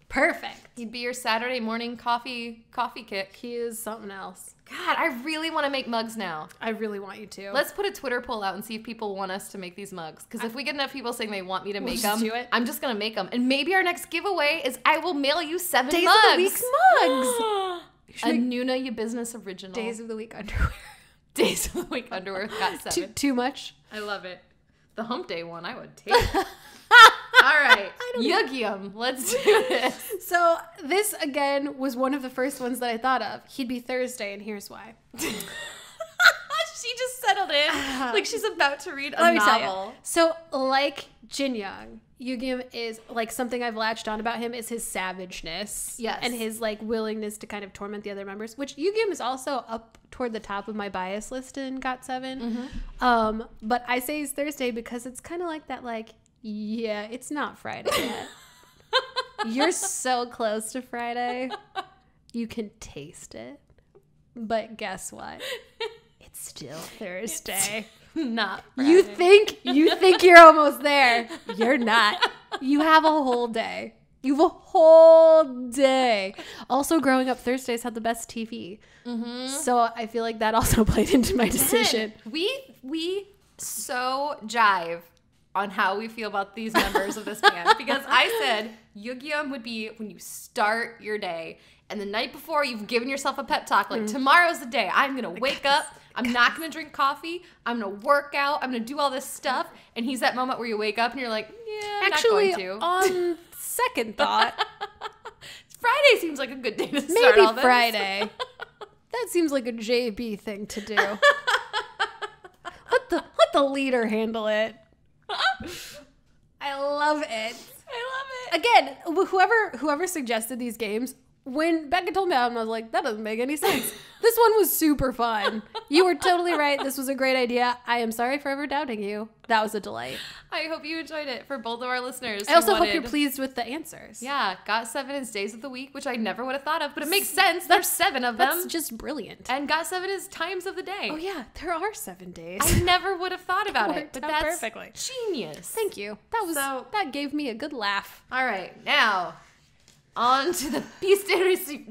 Perfect. He'd be your Saturday morning coffee kick. He is something else. God, I really want to make mugs now. I really want you to. Let's put a Twitter poll out and see if people want us to make these mugs. Because if we get enough people saying they want me to make them, do it. I'm just going to make them. And maybe our next giveaway is I will mail you 7 Days mugs. of the Week mugs. A Noona Ya Business original. Days of the Week underwear. Days of the Week underwear got 7. Too much? I love it. The hump day one, I would take. All right. Yugyeom. Let's do this. So this, again, was one of the first ones that I thought of. He'd be Thursday, and here's why. She just settled in like she's about to read a Let me novel. tell you. So, like Jin-young, Yugyeom is, like, something I've latched on about him is his savageness. Yes. And his, like, willingness to kind of torment the other members, which Yugyeom is also up toward the top of my bias list in GOT7. But I say he's Thursday because it's kind of like that, like, yeah, it's not Friday yet. You're so close to Friday. You can taste it. But guess what? It's still Thursday. Not Friday. You think you're almost there. You're not. You have a whole day. You have a whole day. Also, growing up, Thursdays had the best TV. So I feel like that also played into my decision. We so jive on how we feel about these members of this band. Because I said Yugyeom would be when you start your day. And the night before, you've given yourself a pep talk. Like, tomorrow's the day. I'm going to wake up. I'm not going to drink coffee. I'm going to work out. I'm going to do all this stuff. And he's that moment where you wake up and you're like, yeah, I'm Actually, not going to. on second thought, Friday seems like a good day to start all maybe this. Friday. That seems like a JB thing to do. Let the leader handle it. I love it. Again, whoever suggested these games, when Becca told me about them, I was like, that doesn't make any sense. This one was super fun. You were totally right. This was a great idea. I am sorry for ever doubting you. That was a delight. I hope you enjoyed it for both of our listeners. I also hope you're pleased with the answers. Yeah, GOT7 is days of the week, which I never would have thought of, but it makes sense. There's 7 of them. That's just brilliant. And GOT7 is times of the day. Oh yeah, there are 7 days. I never would have thought about it, Worked but out that's perfectly. genius. Thank you. That gave me a good laugh. All right, now on to the piece de resistance.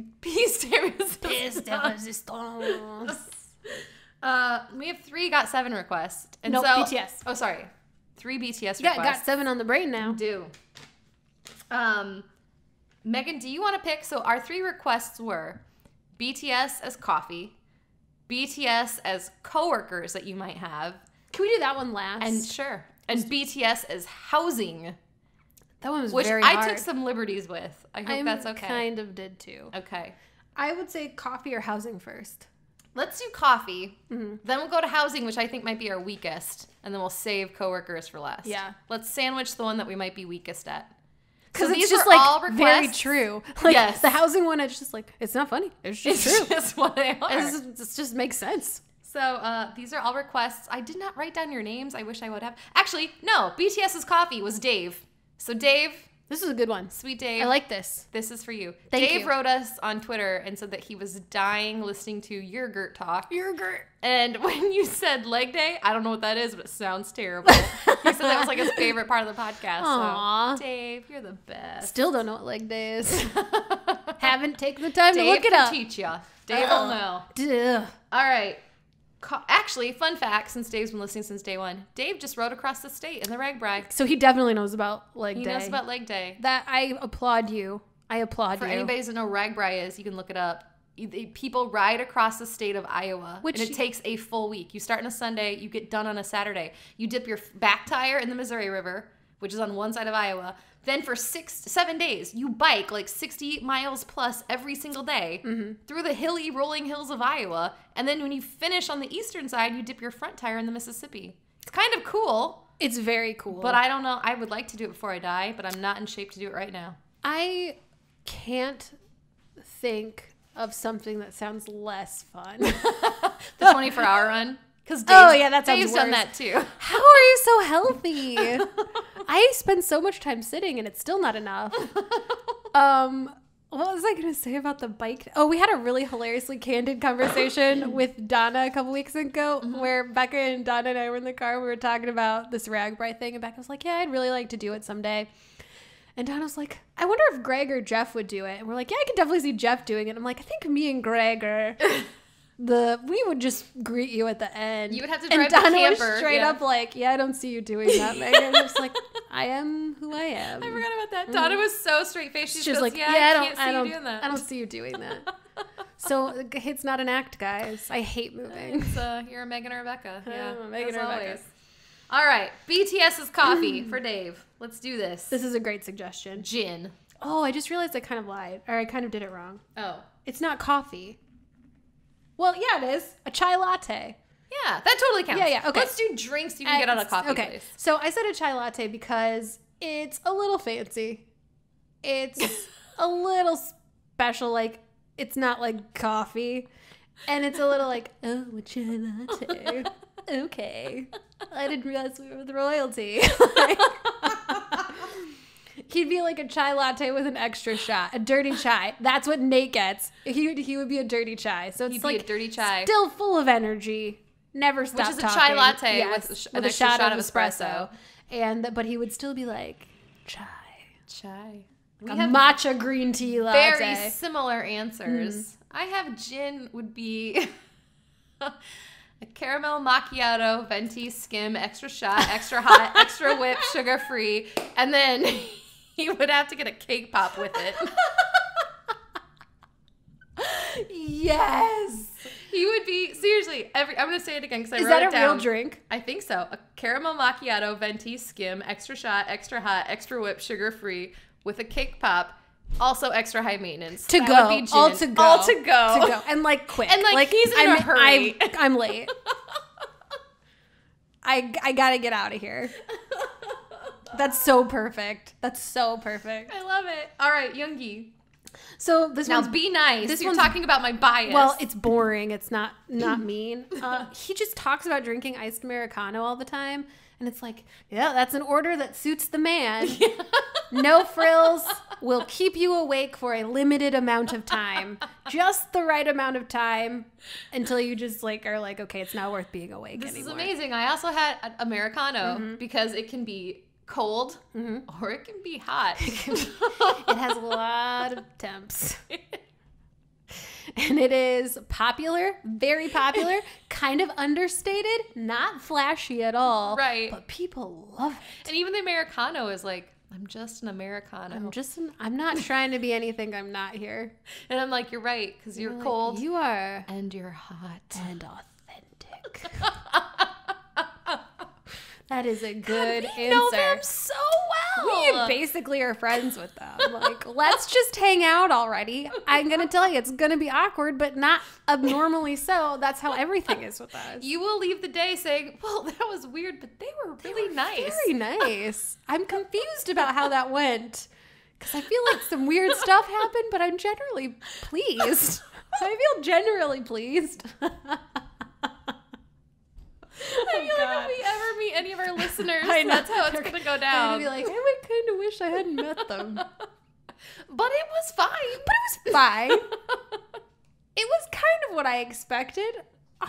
We have 3 GOT7 requests. And no, so, BTS. Oh, sorry. 3 BTS Yeah, requests. got 7 on the brain now. Do. Megan, do you want to pick? So our 3 requests were BTS as coffee, BTS as coworkers that you might have. Can we do that one last? And sure. And BTS as housing. That one was which very I hard. took some liberties with. I hope that's okay. I kind of did too. Okay. I would say coffee or housing first. Let's do coffee. Then we'll go to housing, which I think might be our weakest. And then we'll save coworkers for last. Yeah. Let's sandwich the one that we might be weekest at. Because So it's these just are like all requests. very true. Like Yes. the housing one, it's just like, it's not funny. It's just true. It's just what they are. It just makes sense. So these are all requests. I did not write down your names. I wish I would have. Actually, no. BTS's coffee was Dave. So Dave, This is a good one. sweet Dave. I like this. This is for you. Thank Dave you. wrote us on Twitter and said that he was dying listening to Yogurt talk. Yogurt. And when you said leg day, I don't know what that is, but it sounds terrible. He said that was like his favorite part of the podcast. Aw. So, Dave, you're the best. Still don't know what leg day is. Haven't taken the time Dave to look it can up. teach ya. Dave will know. Duh. All right. Actually, fun fact, since Dave's been listening since day 1, Dave just rode across the state in the RAGBRAI. So he definitely knows about leg He day. knows about leg day. That I applaud you. I applaud For you. anybody who doesn't know what RAGBRAI is, you can look it up. people ride across the state of Iowa, and it takes a full week. You start on a Sunday, you get done on a Saturday. You dip your back tire in the Missouri River, which is on one side of Iowa. Then for 7 days, you bike like 60 miles plus every single day through the hilly, rolling hills of Iowa. And then when you finish on the eastern side, you dip your front tire in the Mississippi. It's kind of cool. It's very cool. But I don't know. I would like to do it before I die, but I'm not in shape to do it right now. I can't think of something that sounds less fun. The 24-hour run? Because that sounds Dave's worse. done that too. How are you so healthy? I spend so much time sitting and it's still not enough. What was I going to say about the bike? Oh, we had a really hilariously candid conversation with Donna a couple weeks ago where Becca and Donna and I were in the car and we were talking about this Ragbri thing. And Becca was like, yeah, I'd really like to do it someday. And Donna was like, I wonder if Greg or Jeff would do it. And we're like, yeah, I could definitely see Jeff doing it. I'm like, I think me and Greg are... we would just greet you at the end. You would have to drive and Donna the camper. Was straight up like, yeah, I don't see you doing that, Megan. I was like, I am who I am. I forgot about that. Donna was so straight faced. She was like, yeah, I don't see you doing that. I don't see you doing that. So it's not an act, guys. I hate moving. You're a Megan or a Becca. Yeah, I'm a Megan or a Becca. All right, BTS's coffee for Dave. Let's do this. This is a great suggestion. Gin. Oh, I just realized I kind of lied, or I kind of did it wrong. Oh, it's not coffee. Well, yeah, it is. A chai latte. Yeah, that totally counts. Yeah, okay. Let's do drinks you can get at a coffee place. So I said a chai latte because it's a little fancy. It's a little special. Like, it's not like coffee. And it's a little like, oh, a chai latte. Okay. I didn't realize we were with royalty. He'd be like a chai latte with an extra shot, a dirty chai. That's what Nate gets. He would be a dirty chai. So it's like a dirty chai, still full of energy. Never stop talking. Which is a chai latte with an extra shot of espresso. But he would still be like chai. We have matcha green tea latte. Very similar answers. I have gin would be a caramel macchiato, venti, skim, extra shot, extra hot, extra whip, sugar free, and then you would have to get a cake pop with it. Yes. He would be, seriously, I'm going to say it again because I wrote it down. Is that a real drink? I think so. A caramel macchiato, venti, skim, extra shot, extra hot, extra whip, sugar free, with a cake pop. Also extra high maintenance. To that go. Would be gin. All to go. All to go. To go. And like quick. And like he's in a hurry. I'm late. I gotta get out of here. That's so perfect. That's so perfect. I love it. All right, Yoongi. So this now one's be nice. This You're one's talking about my bias. Well, it's boring. It's not mean. He just talks about drinking iced Americano all the time. And it's like, yeah, that's an order that suits the man. No frills. Will keep you awake for a limited amount of time. Just the right amount of time until you just like are like, okay, it's not worth being awake anymore. This is amazing. I also had an Americano because it can be cold or it can be hot. It has a lot of temps. And it is popular, very popular, kind of understated, not flashy at all. Right. But people love it. And even the Americano is like, I'm just an Americano. I'm not trying to be anything I'm not here. And I'm like, you're right, because you're cold. Like, you are. And you're hot. And authentic. That is a good answer. We know them so well. We basically are friends with them. Like, let's just hang out already. I'm going to tell you, it's going to be awkward, but not abnormally so. That's how everything is with us. You will leave the day saying, well, that was weird, but they were really nice. Very nice. I'm confused about how that went. Because I feel like some weird stuff happened, but I'm generally pleased. I feel generally pleased. I feel like if we ever meet any of our listeners, that's how it's going to go down. I'm going to be like, I would kind of wish I hadn't met them. But it was fine. But it was fine. It was kind of what I expected. I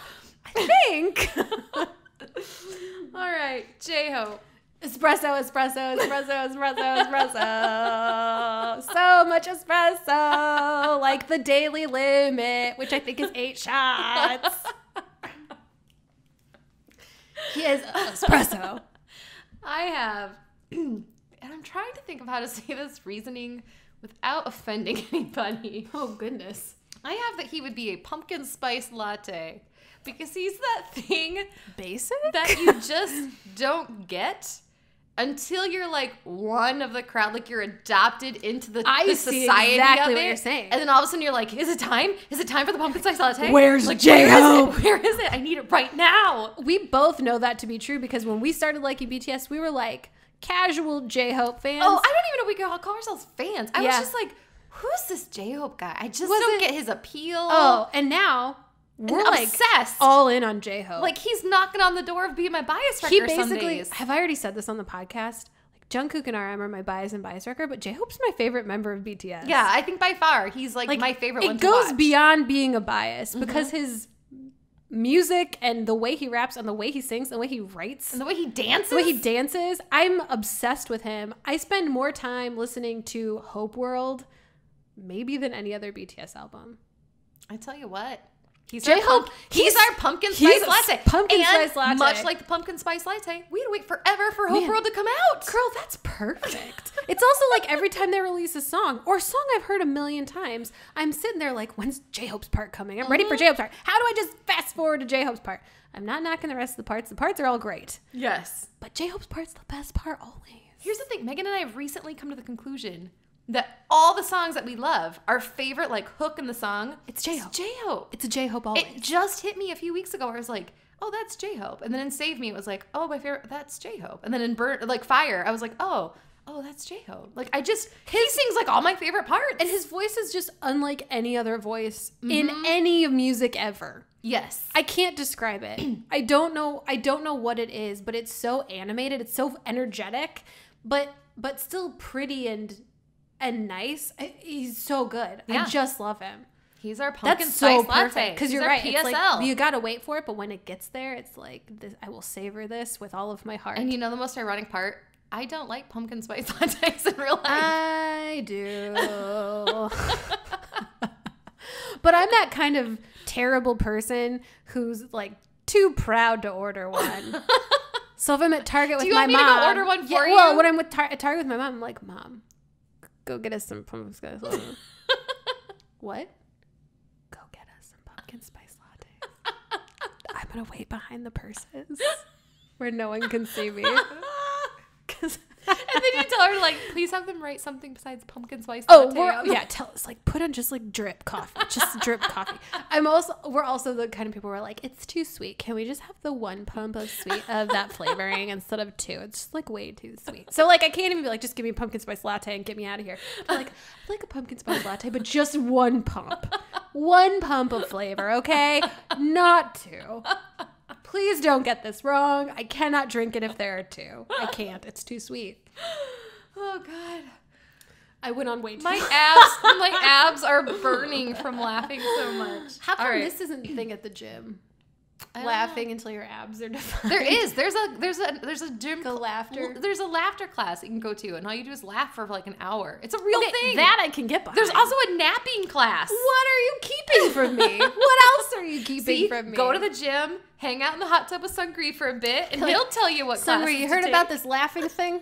think. All right, J-Hope. Espresso, espresso, espresso, espresso, espresso. So much espresso. Like the daily limit, which I think is 8 shots. He is espresso. I have, and I'm trying to think of how to say this reasoning without offending anybody. Oh, goodness. I have that he would be a pumpkin spice latte because he's that thing Basic? that you just don't get until you're like one of the crowd, like you're adopted into the society exactly of what it. You're saying. And then all of a sudden you're like, is it time? Is it time for the pumpkin spice latte? Where's like, J-Hope? Where is it? I need it right now. We both know that to be true because when we started liking BTS, we were like casual J-Hope fans. Oh, I don't even know we could call ourselves fans. I was just like, who's this J-Hope guy? I just don't get his appeal. Oh, and now we're like obsessed. All in on J-Hope. Like he's knocking on the door of being my bias wrecker. He basically, some days. have I already said this on the podcast? Like Jungkook and RM are my bias and bias wrecker, but J-Hope's my favorite member of BTS. Yeah, I think by far he's like my favorite one to watch. It goes beyond being a bias because his music and the way he raps and the way he sings, and the way he writes, and the way he dances. I'm obsessed with him. I spend more time listening to Hope World maybe than any other BTS album. I tell you what. He's J-Hope, our pumpkin spice latte. Pumpkin spice latte. Much like the pumpkin spice latte, we had to wait forever for Hope World to come out. Girl, that's perfect. It's also like every time they release a song, or a song I've heard a million times, I'm sitting there like, when's J-Hope's part coming? I'm ready for J-Hope's part. How do I just fast forward to J-Hope's part? I'm not knocking the rest of the parts. The parts are all great. Yes. But J-Hope's part's the best part always. Here's the thing. Megan and I have recently come to the conclusion that all the songs that we love, our favorite like hook in the song, it's J-Hope. J-Hope. It's a J-Hope always. It just hit me a few weeks ago where I was like, oh, that's J-Hope. And then in Save Me, it was like, oh, my favorite, that's J-Hope. And then in Fire, I was like, oh, that's J-Hope. Like he sings like all my favorite parts. And his voice is just unlike any other voice in any music ever. Yes. I can't describe it. I don't know what it is, but it's so animated. It's so energetic, but still pretty and nice. He's so good. Yeah. I just love him. He's our pumpkin spice latte. Because you're right. PSL. It's like you gotta wait for it, but when it gets there, it's like I will savor this with all of my heart. And you know the most ironic part? I don't like pumpkin spice lattes in real life. I do. But I'm that kind of terrible person who's like too proud to order one. So if I'm at Target with my mom, do you want me to go order one for you? Well, when I'm at Target with my mom, I'm like, Mom, go get us some pumpkin spice latte. What? Go get us some pumpkin spice lattes. I'm gonna wait behind the purses where no one can see me. And then you tell her, like, please have them write something besides pumpkin spice latte. Tell us, like, put on just like drip coffee, just drip coffee. We're also the kind of people who are like, it's too sweet. Can we just have the one pump of sweet of that flavoring instead of two? It's just like way too sweet. So like, I can't even be like, just give me a pumpkin spice latte and get me out of here. But like, I'd like a pumpkin spice latte, but just one pump of flavor, okay? Not two. Please don't get this wrong. I cannot drink it if there are two. I can't. It's too sweet. Oh, God. I went on way too long. My abs are burning from laughing so much. How come this isn't a thing at the gym? Laughing until your abs are defined. There is. There's a gym. Laughter. There's a laughter class you can go to, and all you do is laugh for like an hour. It's a real thing. That I can get behind. There's also a napping class. What are you keeping from me? What else are you keeping from me? Go to the gym, hang out in the hot tub with Seungri for a bit, and he'll tell you what class. Seungri, you heard about this laughing thing?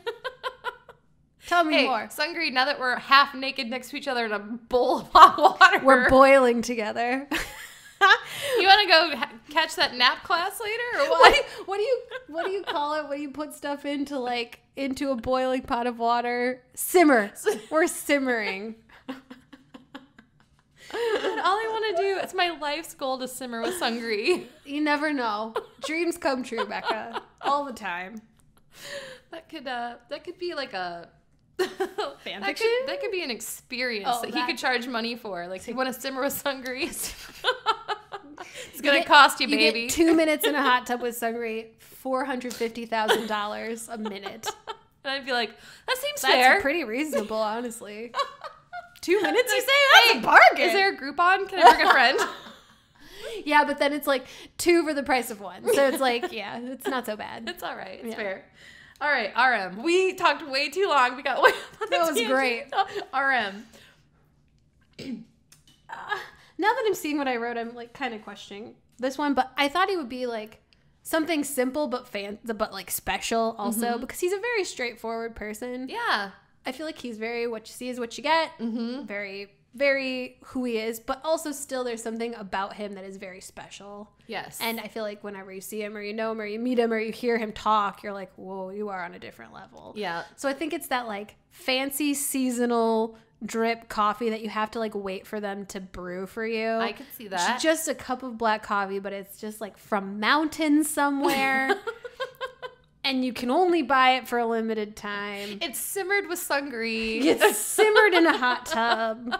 Tell me more. Seungri, now that we're half naked next to each other in a bowl of hot water, we're boiling together. You want to go catch that nap class later, or what? What do you call it when you put stuff into a boiling pot of water? Simmer. We're simmering. God, all I want to do, it's my life's goal to simmer with Seungri. You never know. Dreams come true, Becca. All the time. That could be like a fan fiction? That could be an experience that he could charge money for. Like, you want to simmer with Seungri? It's going to cost you, baby. You get 2 minutes in a hot tub with Seungri, $450,000 a minute. And I'd be like, that seems fair. That's pretty reasonable, honestly. 2 minutes, you say? That's a bargain. Is there a Groupon? Can I bring a friend? Yeah, but then it's like 2 for the price of 1. So it's like, yeah, it's not so bad. It's all right. It's fair. All right, RM. We talked way too long. We got way on That was great. RM. Now that I'm seeing what I wrote, I'm like kind of questioning this one, but I thought he would be like something simple but like special also because he's a very straightforward person. Yeah. I feel like he's very what you see is what you get. Very very who he is, but also still there's something about him that is very special. Yes. And I feel like whenever you see him or you know him or you meet him or you hear him talk, you're like, whoa, you are on a different level. Yeah. So I think it's that like fancy seasonal drip coffee that you have to like wait for them to brew for you. I could see that. It's just a cup of black coffee, but it's just like from mountains somewhere. And you can only buy it for a limited time. It's simmered with Seungri. It's simmered in a hot tub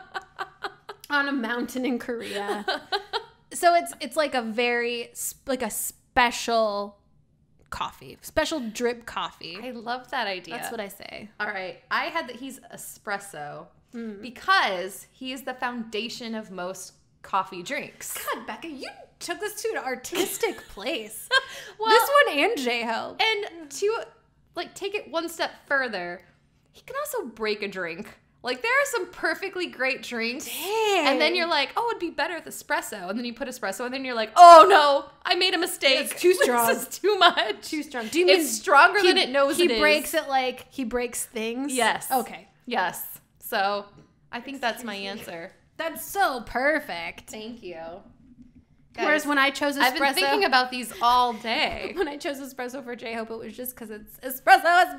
on a mountain in Korea. So it's like a very like a special coffee, special drip coffee. I love that idea. That's what I say. All right. I had that he's espresso because he is the foundation of most coffee drinks. God, Becca, you took this to an artistic place. Well, this one and J-Hope. And to like take it one step further, he can also break a drink. Like there are some perfectly great drinks. Dang. And then you're like, oh, it'd be better with espresso. And then you put espresso and then you're like, oh no, I made a mistake. It's too strong. This is too much. Too strong. Do you mean it's stronger than it knows it is? He breaks it like he breaks things? Yes. Okay. Yes. So I think that's my answer. That's so perfect. Thank you. Whereas when I chose espresso, I've been thinking about these all day. When I chose espresso for J-Hope, it was just because it's espresso.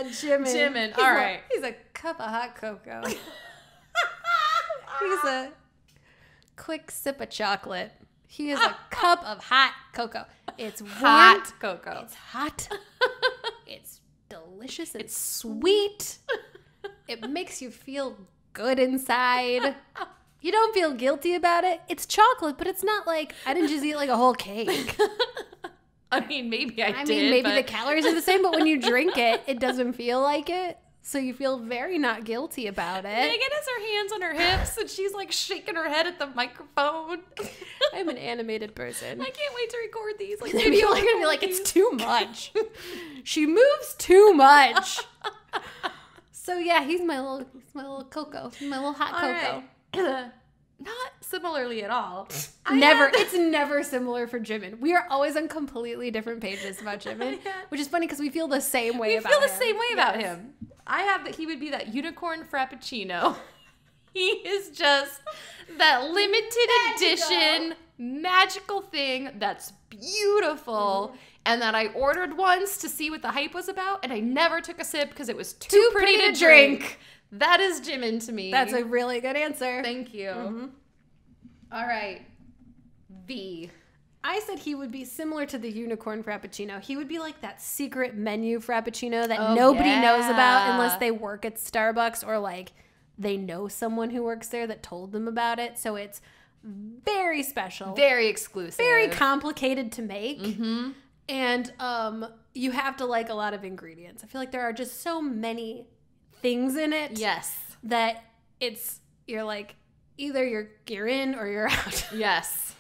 Jimin. All right. He's a cup of hot cocoa. He's a quick sip of chocolate. He is a cup of hot cocoa. It's warm. Hot cocoa. It's hot. It's delicious. It's sweet. It makes you feel good inside. You don't feel guilty about it. It's chocolate, but it's not like I didn't just eat like a whole cake. I mean, maybe I did. mean, maybe the calories are the same, but when you drink it, it doesn't feel like it. So you feel very not guilty about it. Megan has her hands on her hips and she's like shaking her head at the microphone. I'm an animated person. I can't wait to record these. Like, People are going to be like, it's too much. She moves too much. So yeah, he's my little cocoa. He's my little hot cocoa. Right. Not similarly at all. It's never similar for Jimin. We are always on completely different pages about Jimin, which is funny because we feel the same way about him. We feel the same way about him. I have that he would be that unicorn frappuccino. He is just that limited edition magical thing that's beautiful and that I ordered once to see what the hype was about, and I never took a sip because it was too pretty to drink. That is Jimin to me. That's a really good answer. Thank you. Mm-hmm. All right. V. I said he would be similar to the unicorn frappuccino. He would be like that secret menu frappuccino that nobody knows about unless they work at Starbucks or like they know someone who works there that told them about it. So it's very special. Very exclusive. Very complicated to make. Mm-hmm. And you have to like a lot of ingredients. I feel like there are just so many things in it. Yes. That you're like, either you're in or you're out. Yes.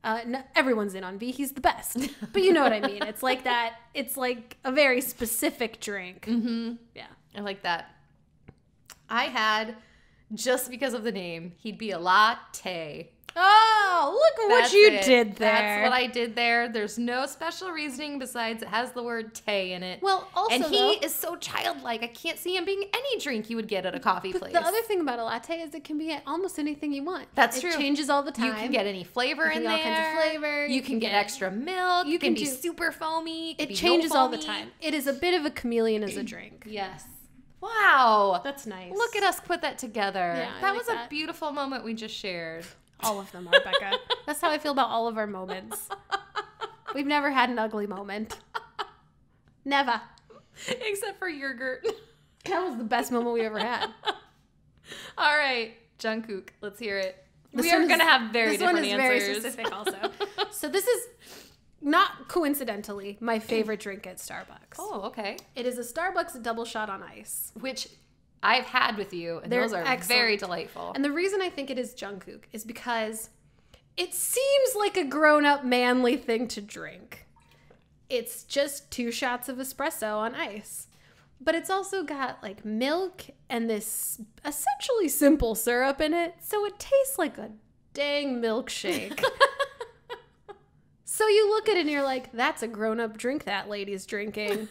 No, everyone's in on V. He's the best. But you know what I mean. It's like that. It's like a very specific drink. Mm-hmm. Yeah. I like that. I had, just because of the name, he'd be a latte. Oh, look at what you did there. That's what I did there. There's no special reasoning besides it has the word "tay" in it. Well, also, and he is so childlike. I can't see him being any drink you would get at a coffee place. The other thing about a latte is it can be almost anything you want. That's true. It changes all the time. You can get any flavor in there. All kinds of flavor. You can get extra milk. You can be super foamy. It changes all the time. It is a bit of a chameleon as a drink. Yes. Wow. That's nice. Look at us put that together. Yeah, that was a beautiful moment we just shared. All of them are, Becca. That's how I feel about all of our moments. We've never had an ugly moment. Never. Except for yogurt. That was the best moment we ever had. All right, Jungkook, let's hear it. We are going to have very different answers. This one is very specific also. So this is, not coincidentally, my favorite drink at Starbucks. Oh, okay. It is a Starbucks double shot on ice. Which I've had with you, and those are very delightful. And the reason I think it is Jungkook is because it seems like a grown-up manly thing to drink. It's just 2 shots of espresso on ice. But it's also got like milk and this essentially simple syrup in it, so it tastes like a dang milkshake. So you look at it and you're like, that's a grown-up drink that lady's drinking.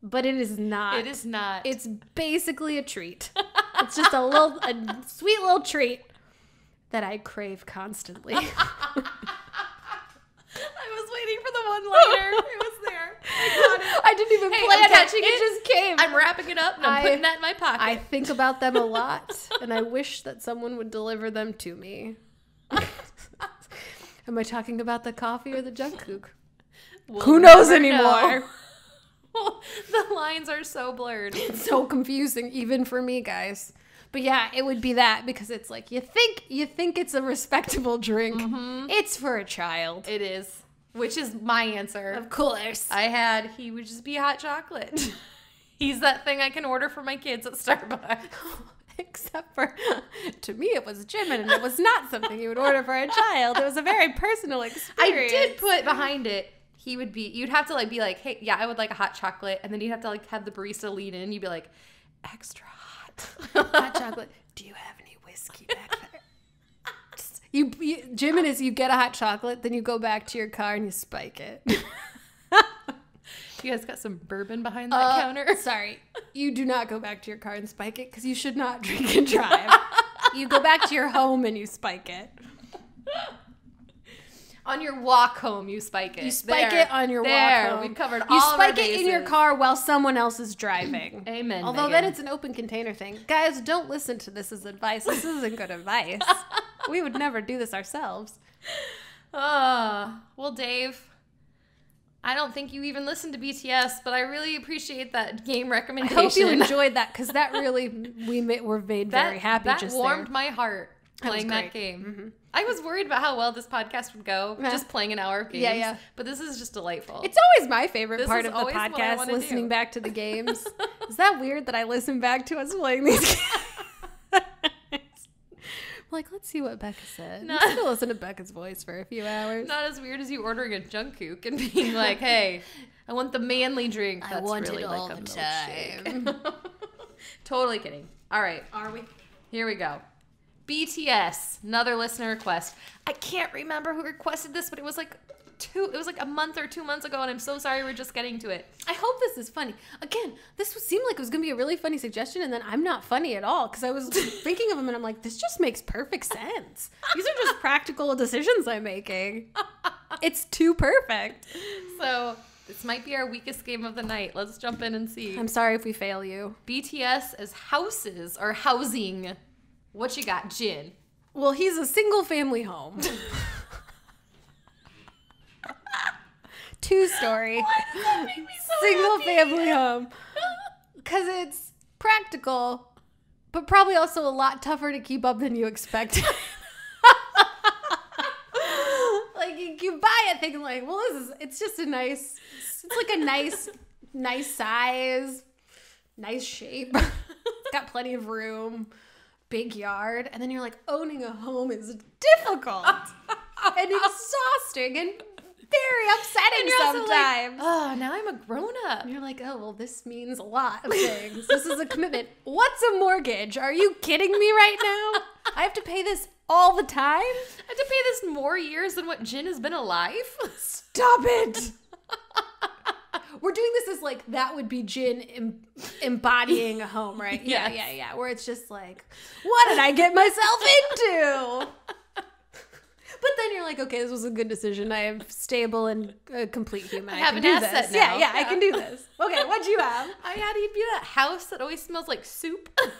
but it is not. It is not. It's basically a treat. It's just a sweet little treat that I crave constantly. I was waiting for the one-liner. It was there. I got it. I didn't even plan it. It just came. I'm wrapping it up and I'm putting that in my pocket. I think about them a lot, and I wish that someone would deliver them to me. Am I talking about the coffee or the jungkook? Who knows anymore? The lines are so blurred. It's so confusing, even for me, guys. But yeah, it would be that, because it's like you think it's a respectable drink. Mm-hmm. It's for a child. It is, which is my answer. Of course. He would just be hot chocolate. He's that thing I can order for my kids at Starbucks. Except for, to me, it was Jimin, and it was not something you would order for a child. It was a very personal experience. I did put behind it, you'd have to be like, hey, yeah, I would like a hot chocolate. And then you'd have to have the barista lean in. You'd be like, extra hot. Hot chocolate. Do you have any whiskey back there? Jimin is, you get a hot chocolate, then you go back to your car and you spike it. You guys got some bourbon behind that counter? Sorry. You do not go back to your car and spike it, because you should not drink and drive. You go back to your home and you spike it. On your walk home, you spike it. You spike it on your walk home. We've covered you all of our spike bases. it in your car while someone else is driving. Amen. Although Megan. then it's an open container thing. Guys, don't listen to this as advice. This isn't good advice. We would never do this ourselves. Well, Dave, I don't think you even listened to BTS, but I really appreciate that game recommendation. I hope you enjoyed that, because that really, were made very happy that just warmed there. my heart playing that game. Mm-hmm. I was worried about how well this podcast would go, just playing an hour of games. Yeah. But this is just delightful. It's always my favorite part of the podcast, listening back to the games. Is that weird that I listen back to us playing these games? Like, let's see what Becca said. I'm just gonna listen to Becca's voice for a few hours. Not as weird as you ordering a jungkook and being like, hey, I want the manly drink. That's I want really it all like a the time. Totally kidding. All right. Are we? Here we go. BTS, another listener request. I can't remember who requested this, but it was like a month or 2 months ago, and I'm so sorry we're just getting to it. I hope this is funny. Again, this seemed like it was going to be a really funny suggestion, and then I'm not funny at all, because I was thinking of them, and I'm like, this just makes perfect sense. These are just practical decisions I'm making. It's too perfect. So this might be our weakest game of the night. Let's jump in and see. I'm sorry if we fail you. BTS as houses or housing. What you got, Jin? Well, he's a single family home. 2-story. Why does that make me so single happy? family home. Because it's practical, but probably also a lot tougher to keep up than you expect. Like, you buy it thinking like, well, it's just it's like a nice size, nice shape. It's got plenty of room. Big yard, and then you're like, owning a home is difficult and exhausting and very upsetting sometimes. Like, oh, now I'm a grown-up. And you're like, oh, well, this means a lot of things. This is a commitment. What's a mortgage? Are you kidding me right now? I have to pay this all the time? I have to pay this more years than what Jin has been alive? Stop it. We're doing this as like, that would be Jin embodying a home, right? Yes. Yeah. Where it's just like, what did I get myself into? But then you're like, okay, this was a good decision. I am stable and a complete human. I have can an do asset this. now. Yeah, I can do this. Okay, what'd you have? I had to be that house that always smells like soup. God,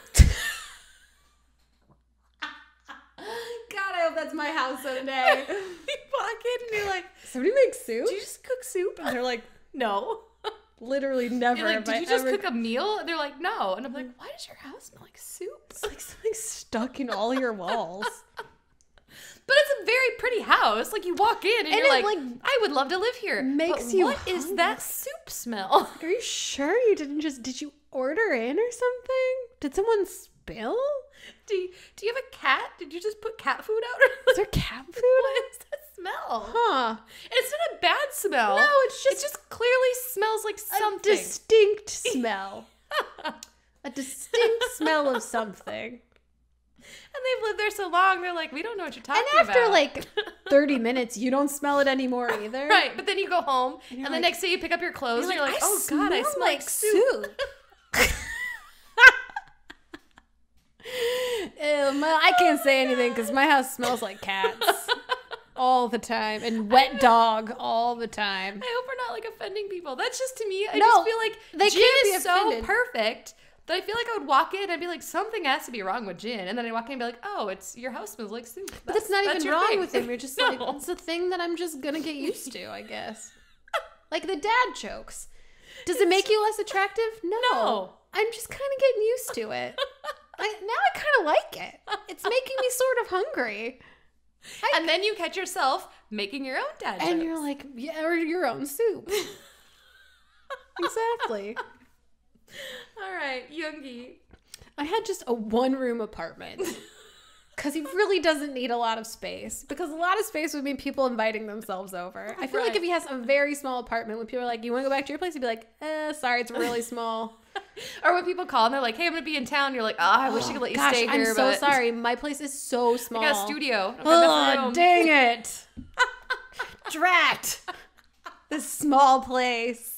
I hope that's my house someday. You walk in and you're like, somebody makes soup? did you just cook soup? And they're like, no. Literally never. You're like, did you just cook a meal? And they're like, no. And I'm like, why does your house smell like soup? It's like something stuck in all your walls. But it's a very pretty house. Like, you walk in and you're like, I would love to live here. Makes but you what is hungry. that soup smell? Are you sure you did you order in or something? Did someone spill? Do you have a cat? Did you just put cat food out? Is there cat food? What is that smell? Huh. And it's not a bad smell. No, it just clearly smells like something. A distinct smell. A distinct smell of something. And they've lived there so long, they're like, we don't know what you're talking And after about. like 30 minutes, you don't smell it anymore either. Right. But then you go home and the like, next day you pick up your clothes and you're like, oh God, I smell like soup. Ew, I can't say anything because my house smells like cats all the time and wet dog all the time. I hope we're not like offending people. That's just to me. I No, just feel like they Jin can't be is so offended. perfect that I feel like I would walk in and be like, something has to be wrong with Jin. And then I walk in and be like, oh, it's your house smells like soup. But that's not even your wrong thing. with him. You're just No. like, it's a thing that I'm just going to get used to, I guess. Like the dad jokes. Does it make you less attractive? No. I'm just kind of getting used to it. Now I kind of like it. It's making me sort of hungry. And then you catch yourself making your own dad jokes. And you're like, yeah, or your own soup. Exactly. All right, Yoongi. I had just a one-room apartment. Because he really doesn't need a lot of space. Because a lot of space would mean people inviting themselves over. I feel like if he has a very small apartment, when people are like, you want to go back to your place? He'd be like, sorry, it's really small. Or when people call and they're like, hey, I'm going to be in town. You're like, oh, I wish I could let you stay here. I'm so sorry. My place is so small. I got a studio. I don't got enough room. Dang it. Drat. This small place.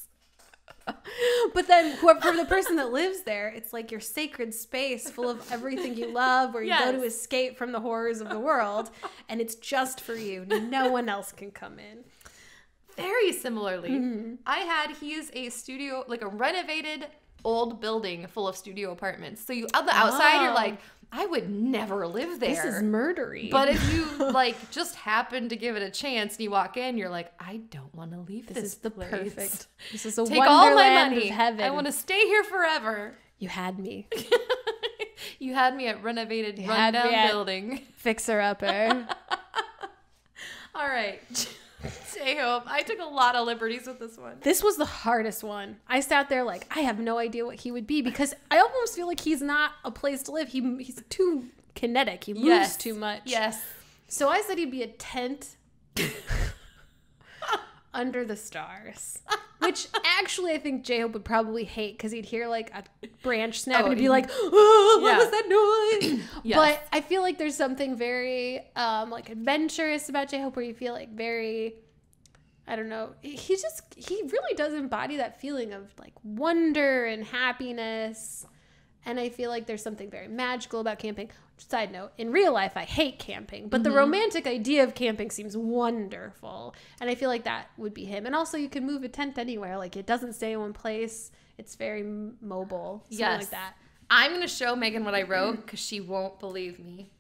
But then for the person that lives there, it's like your sacred space full of everything you love, where you go to escape from the horrors of the world, and it's just for you. No one else can come in. Very similarly, he's a studio, like a renovated old building full of studio apartments. So you on the outside, you're like, I would never live there. This is murdery. But if you like just happen to give it a chance and you walk in, you're like, I don't want to leave this. This is the place. perfect. This is a Take all my wonderland money. of heaven. I want to stay here forever. You had me. You had me at renovated, You had rundown me at building. Fixer upper. All right. Stay home. I took a lot of liberties with this one. This was the hardest one. I sat there like, I have no idea what he would be, because I almost feel like he's not a place to live. He's too kinetic. He moves too much. Yes. So I said he'd be a tent under the stars, which actually I think J-Hope would probably hate, because he'd hear like a branch snap and he'd be like, oh, what was that noise? Yes. But I feel like there's something very like adventurous about J-Hope, where you feel like very, I don't know, he really does embody that feeling of like wonder and happiness. And I feel like there's something very magical about camping. Side note, in real life, I hate camping, but the romantic idea of camping seems wonderful. And I feel like that would be him. And also, you can move a tent anywhere. Like, it doesn't stay in one place. It's very mobile. Something like that. I'm going to show Megan what I wrote because she won't believe me.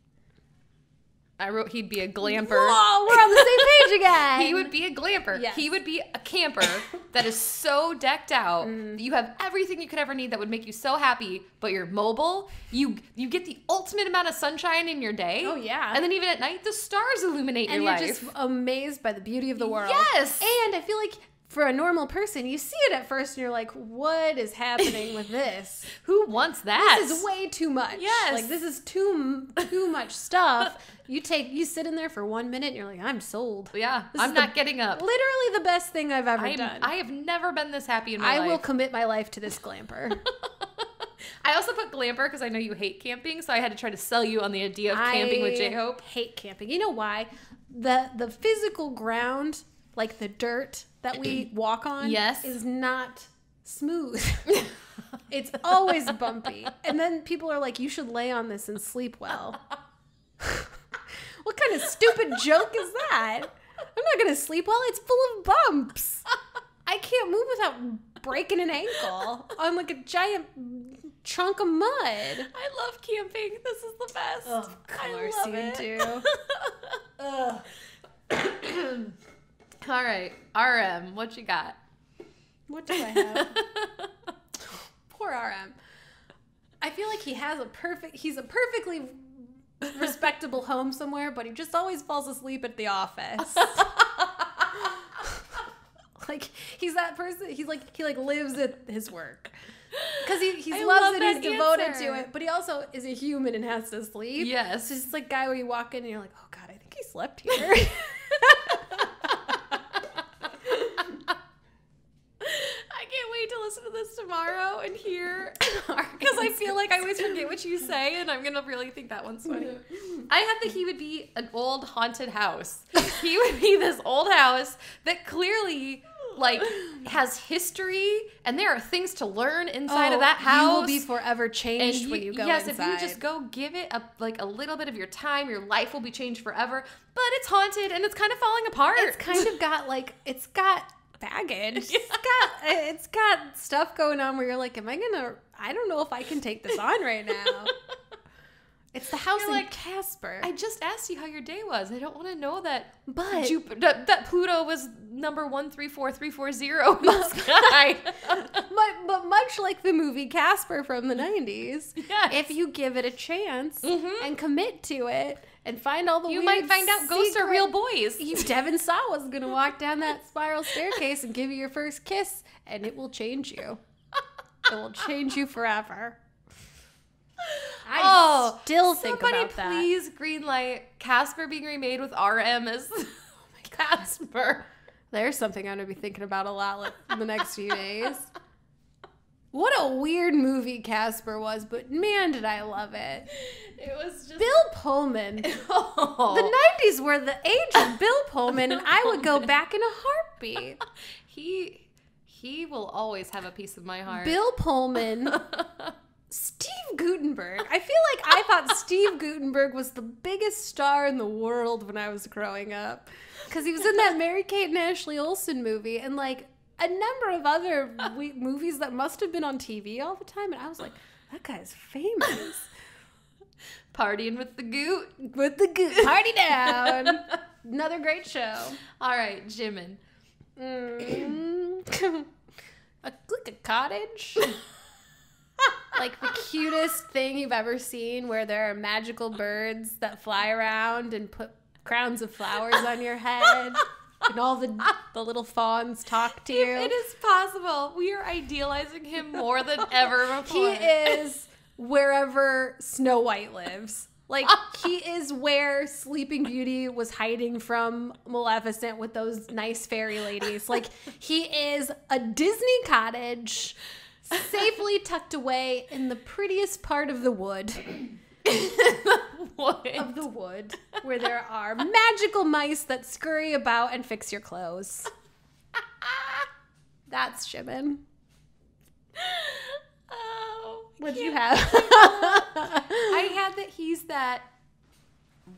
I wrote he'd be a glamper. Whoa, we're on the same page again. He would be a glamper. Yes. He would be a camper that is so decked out. You have everything you could ever need that would make you so happy, but you're mobile. You get the ultimate amount of sunshine in your day. Oh, yeah. And then even at night, the stars illuminate your life. And you're just amazed by the beauty of the world. Yes. And I feel like for a normal person, you see it at first and you're like, what is happening with this? Who wants that? This is way too much. Yes. Like, this is too much stuff. You sit in there for 1 minute and you're like, I'm sold. Yeah, This I'm is not getting up. Literally the best thing I've ever done. I have never been this happy in my life. I will commit my life to this glamper. I also put glamper because I know you hate camping, so I had to try to sell you on the idea of camping with J-Hope. I hate camping. You know why? The physical ground, like the dirt that we walk on, is not smooth. It's always bumpy. And then people are like, you should lay on this and sleep well. What kind of stupid joke is that? I'm not going to sleep well. It's full of bumps. I can't move without breaking an ankle on like a giant chunk of mud. I love camping. This is the best. Of course you do. All right, RM, what you got? What do I have? Poor RM. I feel like he's a perfectly respectable home somewhere, but he just always falls asleep at the office. Like, he's that person, he lives at his work. Because he loves it, he's devoted to it, but he also is a human and has to sleep. Yes. So it's like guy where you walk in and you're like, oh God, I think he slept here. I can't wait to listen to this tomorrow and hear, because I feel like I always forget what you say, and I'm going to really think that one's funny. I had that he would be an old haunted house. He would be this old house that clearly, like, has history, and there are things to learn inside of that house. You will be forever changed when you go inside. Yes, if you just go give it a little bit of your time, your life will be changed forever. But it's haunted, and it's kind of falling apart. It's kind of got, like, it's got baggage. It's got stuff going on where you're like, I don't know if I can take this on right now. It's the house in Casper. I just asked you how your day was. I don't want to know that that Pluto was number 134340 in the sky. but much like the movie Casper from the 90s, yes. If you give it a chance and commit to it and find all the you weird might find out ghosts are real boys. Devin Sawa is going to walk down that spiral staircase and give you your first kiss, and it will change you. It will change you forever. I still think about that. Somebody please greenlight Casper being remade with RM as Casper. There's something I'm going to be thinking about a lot in the next few days. What a weird movie Casper was, but man, did I love it. It was just... Bill Pullman. The 90s were the age of Bill Pullman, and I would go back in a heartbeat. He will always have a piece of my heart. Bill Pullman... Steve Guttenberg. I feel like I thought Steve Guttenberg was the biggest star in the world when I was growing up. Because he was in that Mary-Kate and Ashley Olsen movie and like a number of other movies that must have been on TV all the time. And I was like, that guy's famous. Partying with the Goot. With the Goot. Party down. Another great show. All right, Jimin. Like a cottage. Like the cutest thing you've ever seen where there are magical birds that fly around and put crowns of flowers on your head and all the little fawns talk to you. If it is possible, we are idealizing him more than ever before. He is wherever Snow White lives. Like, he is where Sleeping Beauty was hiding from Maleficent with those nice fairy ladies. Like, he is a Disney cottage safely tucked away in the prettiest part of the wood. Of the wood, where there are magical mice that scurry about and fix your clothes. That's Jimin. Oh, what'd you have? I had that he's that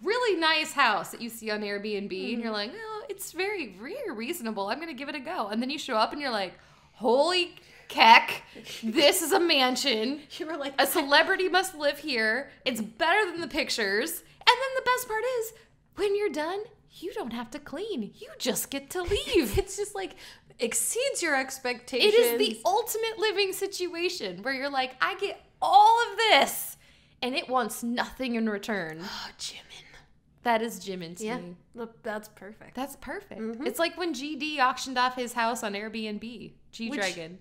really nice house that you see on Airbnb, and you're like, oh, it's very, very reasonable. I'm going to give it a go. And then you show up and you're like, holy Keck, this is a mansion. You were like, a celebrity must live here. It's better than the pictures. And then the best part is, when you're done, you don't have to clean. You just get to leave. It's just like exceeds your expectations. It is the ultimate living situation where you're like, I get all of this, and it wants nothing in return. Oh, Jimin. That is Jimin to me. Look, that's perfect. That's perfect. Mm-hmm. It's like when GD auctioned off his house on Airbnb. G-Dragon.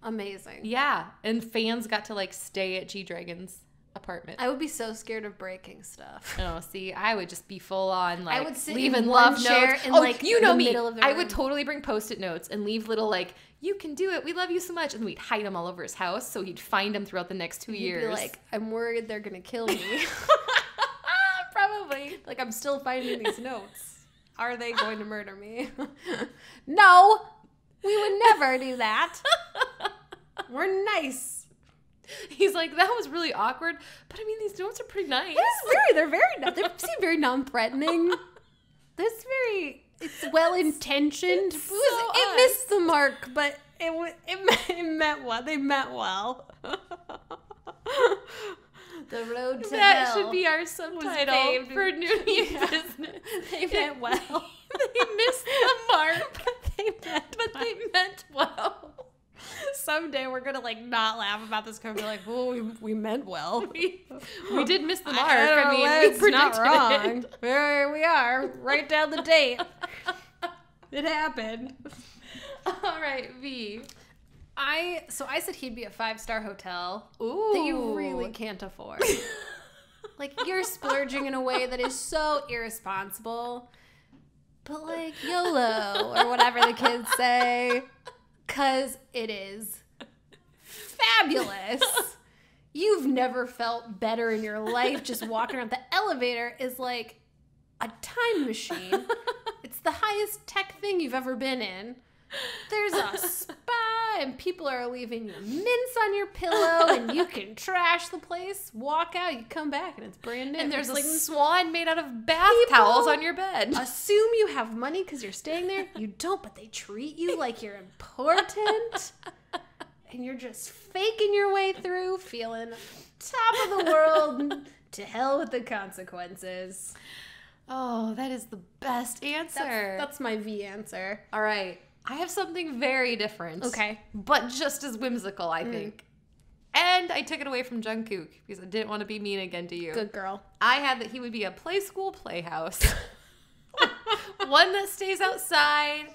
Amazing. Yeah. And fans got to like stay at G-Dragon's apartment. I would be so scared of breaking stuff. Oh, see, I would just be full on like I would sit leaving in love chair notes. in You know the me. middle of the I room. would totally bring Post-it notes and leave little like, you can do it. We love you so much. And we'd hide them all over his house so he'd find them throughout the next 2 years. He'd be like, I'm worried they're going to kill me. Probably. Like, I'm still finding these notes. Are they going to murder me? No, we would never do that. We're nice. He's like, that was really awkward, but I mean, these notes are pretty nice. They seem very non-threatening. It's well-intentioned. It missed the mark, but it meant well. They meant well. The road to that hell should be our subtitle for Noona Ya Business. They meant well. They missed the mark, but they meant well. Someday we're gonna like not laugh about this because we're like, well, we meant well. We did miss the mark. I mean, we predicted not wrong. it. Here we are. Write down the date. It happened. All right, V. So I said he'd be a 5-star hotel. Ooh. That you really can't afford. Like, you're splurging in a way that is so irresponsible. But like YOLO or whatever the kids say. 'Cause it is fabulous. you've never felt better in your life just walking around. The elevator is like a time machine. It's the highest tech thing you've ever been in. There's a spa, and people are leaving you mints on your pillow, and you can trash the place, walk out, you come back, and it's brand new. And there's it's a swan made out of bath towels on your bed. Assume you have money because you're staying there. You don't, but they treat you like you're important. And you're just faking your way through, feeling top of the world. To hell with the consequences. Oh, that is the best answer. That's my V answer. All right. I have something very different. Okay. But just as whimsical, I think. And I took it away from Jungkook because I didn't want to be mean again to you. Good girl. I had that he would be a play school playhouse. One that stays outside.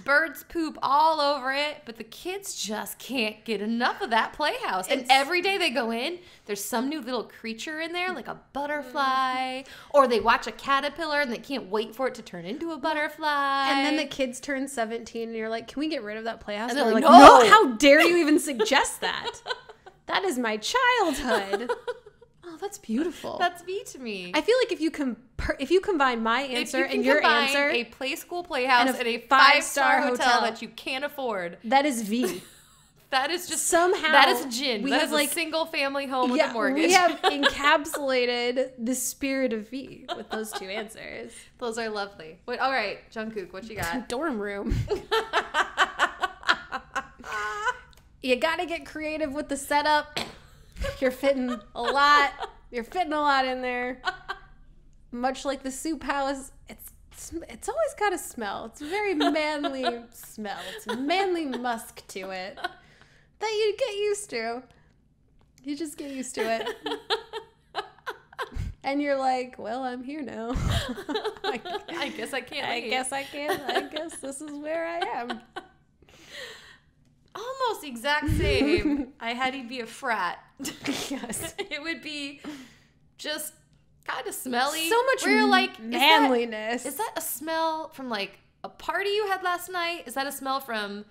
Birds poop all over it, but the kids just can't get enough of that playhouse. And every day they go in, there's some new little creature in there, like a butterfly, or they watch a caterpillar and they can't wait for it to turn into a butterfly. And then the kids turn 17 and you're like, can we get rid of that playhouse? And they're like, no, how dare you even suggest that? That is my childhood. Oh, that's beautiful. That's me to me. I feel like if you combine my answer and your answer, a play school playhouse and a 5-star hotel that you can't afford, that is V. That is just somehow that is Jin. That is like a single family home with a mortgage. We have encapsulated the spirit of V with those two answers. Those are lovely. Wait, all right, Jungkook, what you got? Dorm room. You gotta get creative with the setup. You're fitting a lot. You're fitting a lot in there. Much like the soup house, it's always got a smell. It's a very manly smell. It's a manly musk to it that you get used to. You just get used to it. And you're like, well, I'm here now. I guess I can't leave. I guess I can't. I guess this is where I am. Almost exact same. I had to be a frat. Yes. It would be just kind of smelly. So much like, manliness. Is that a smell from like a party you had last night? Is that a smell from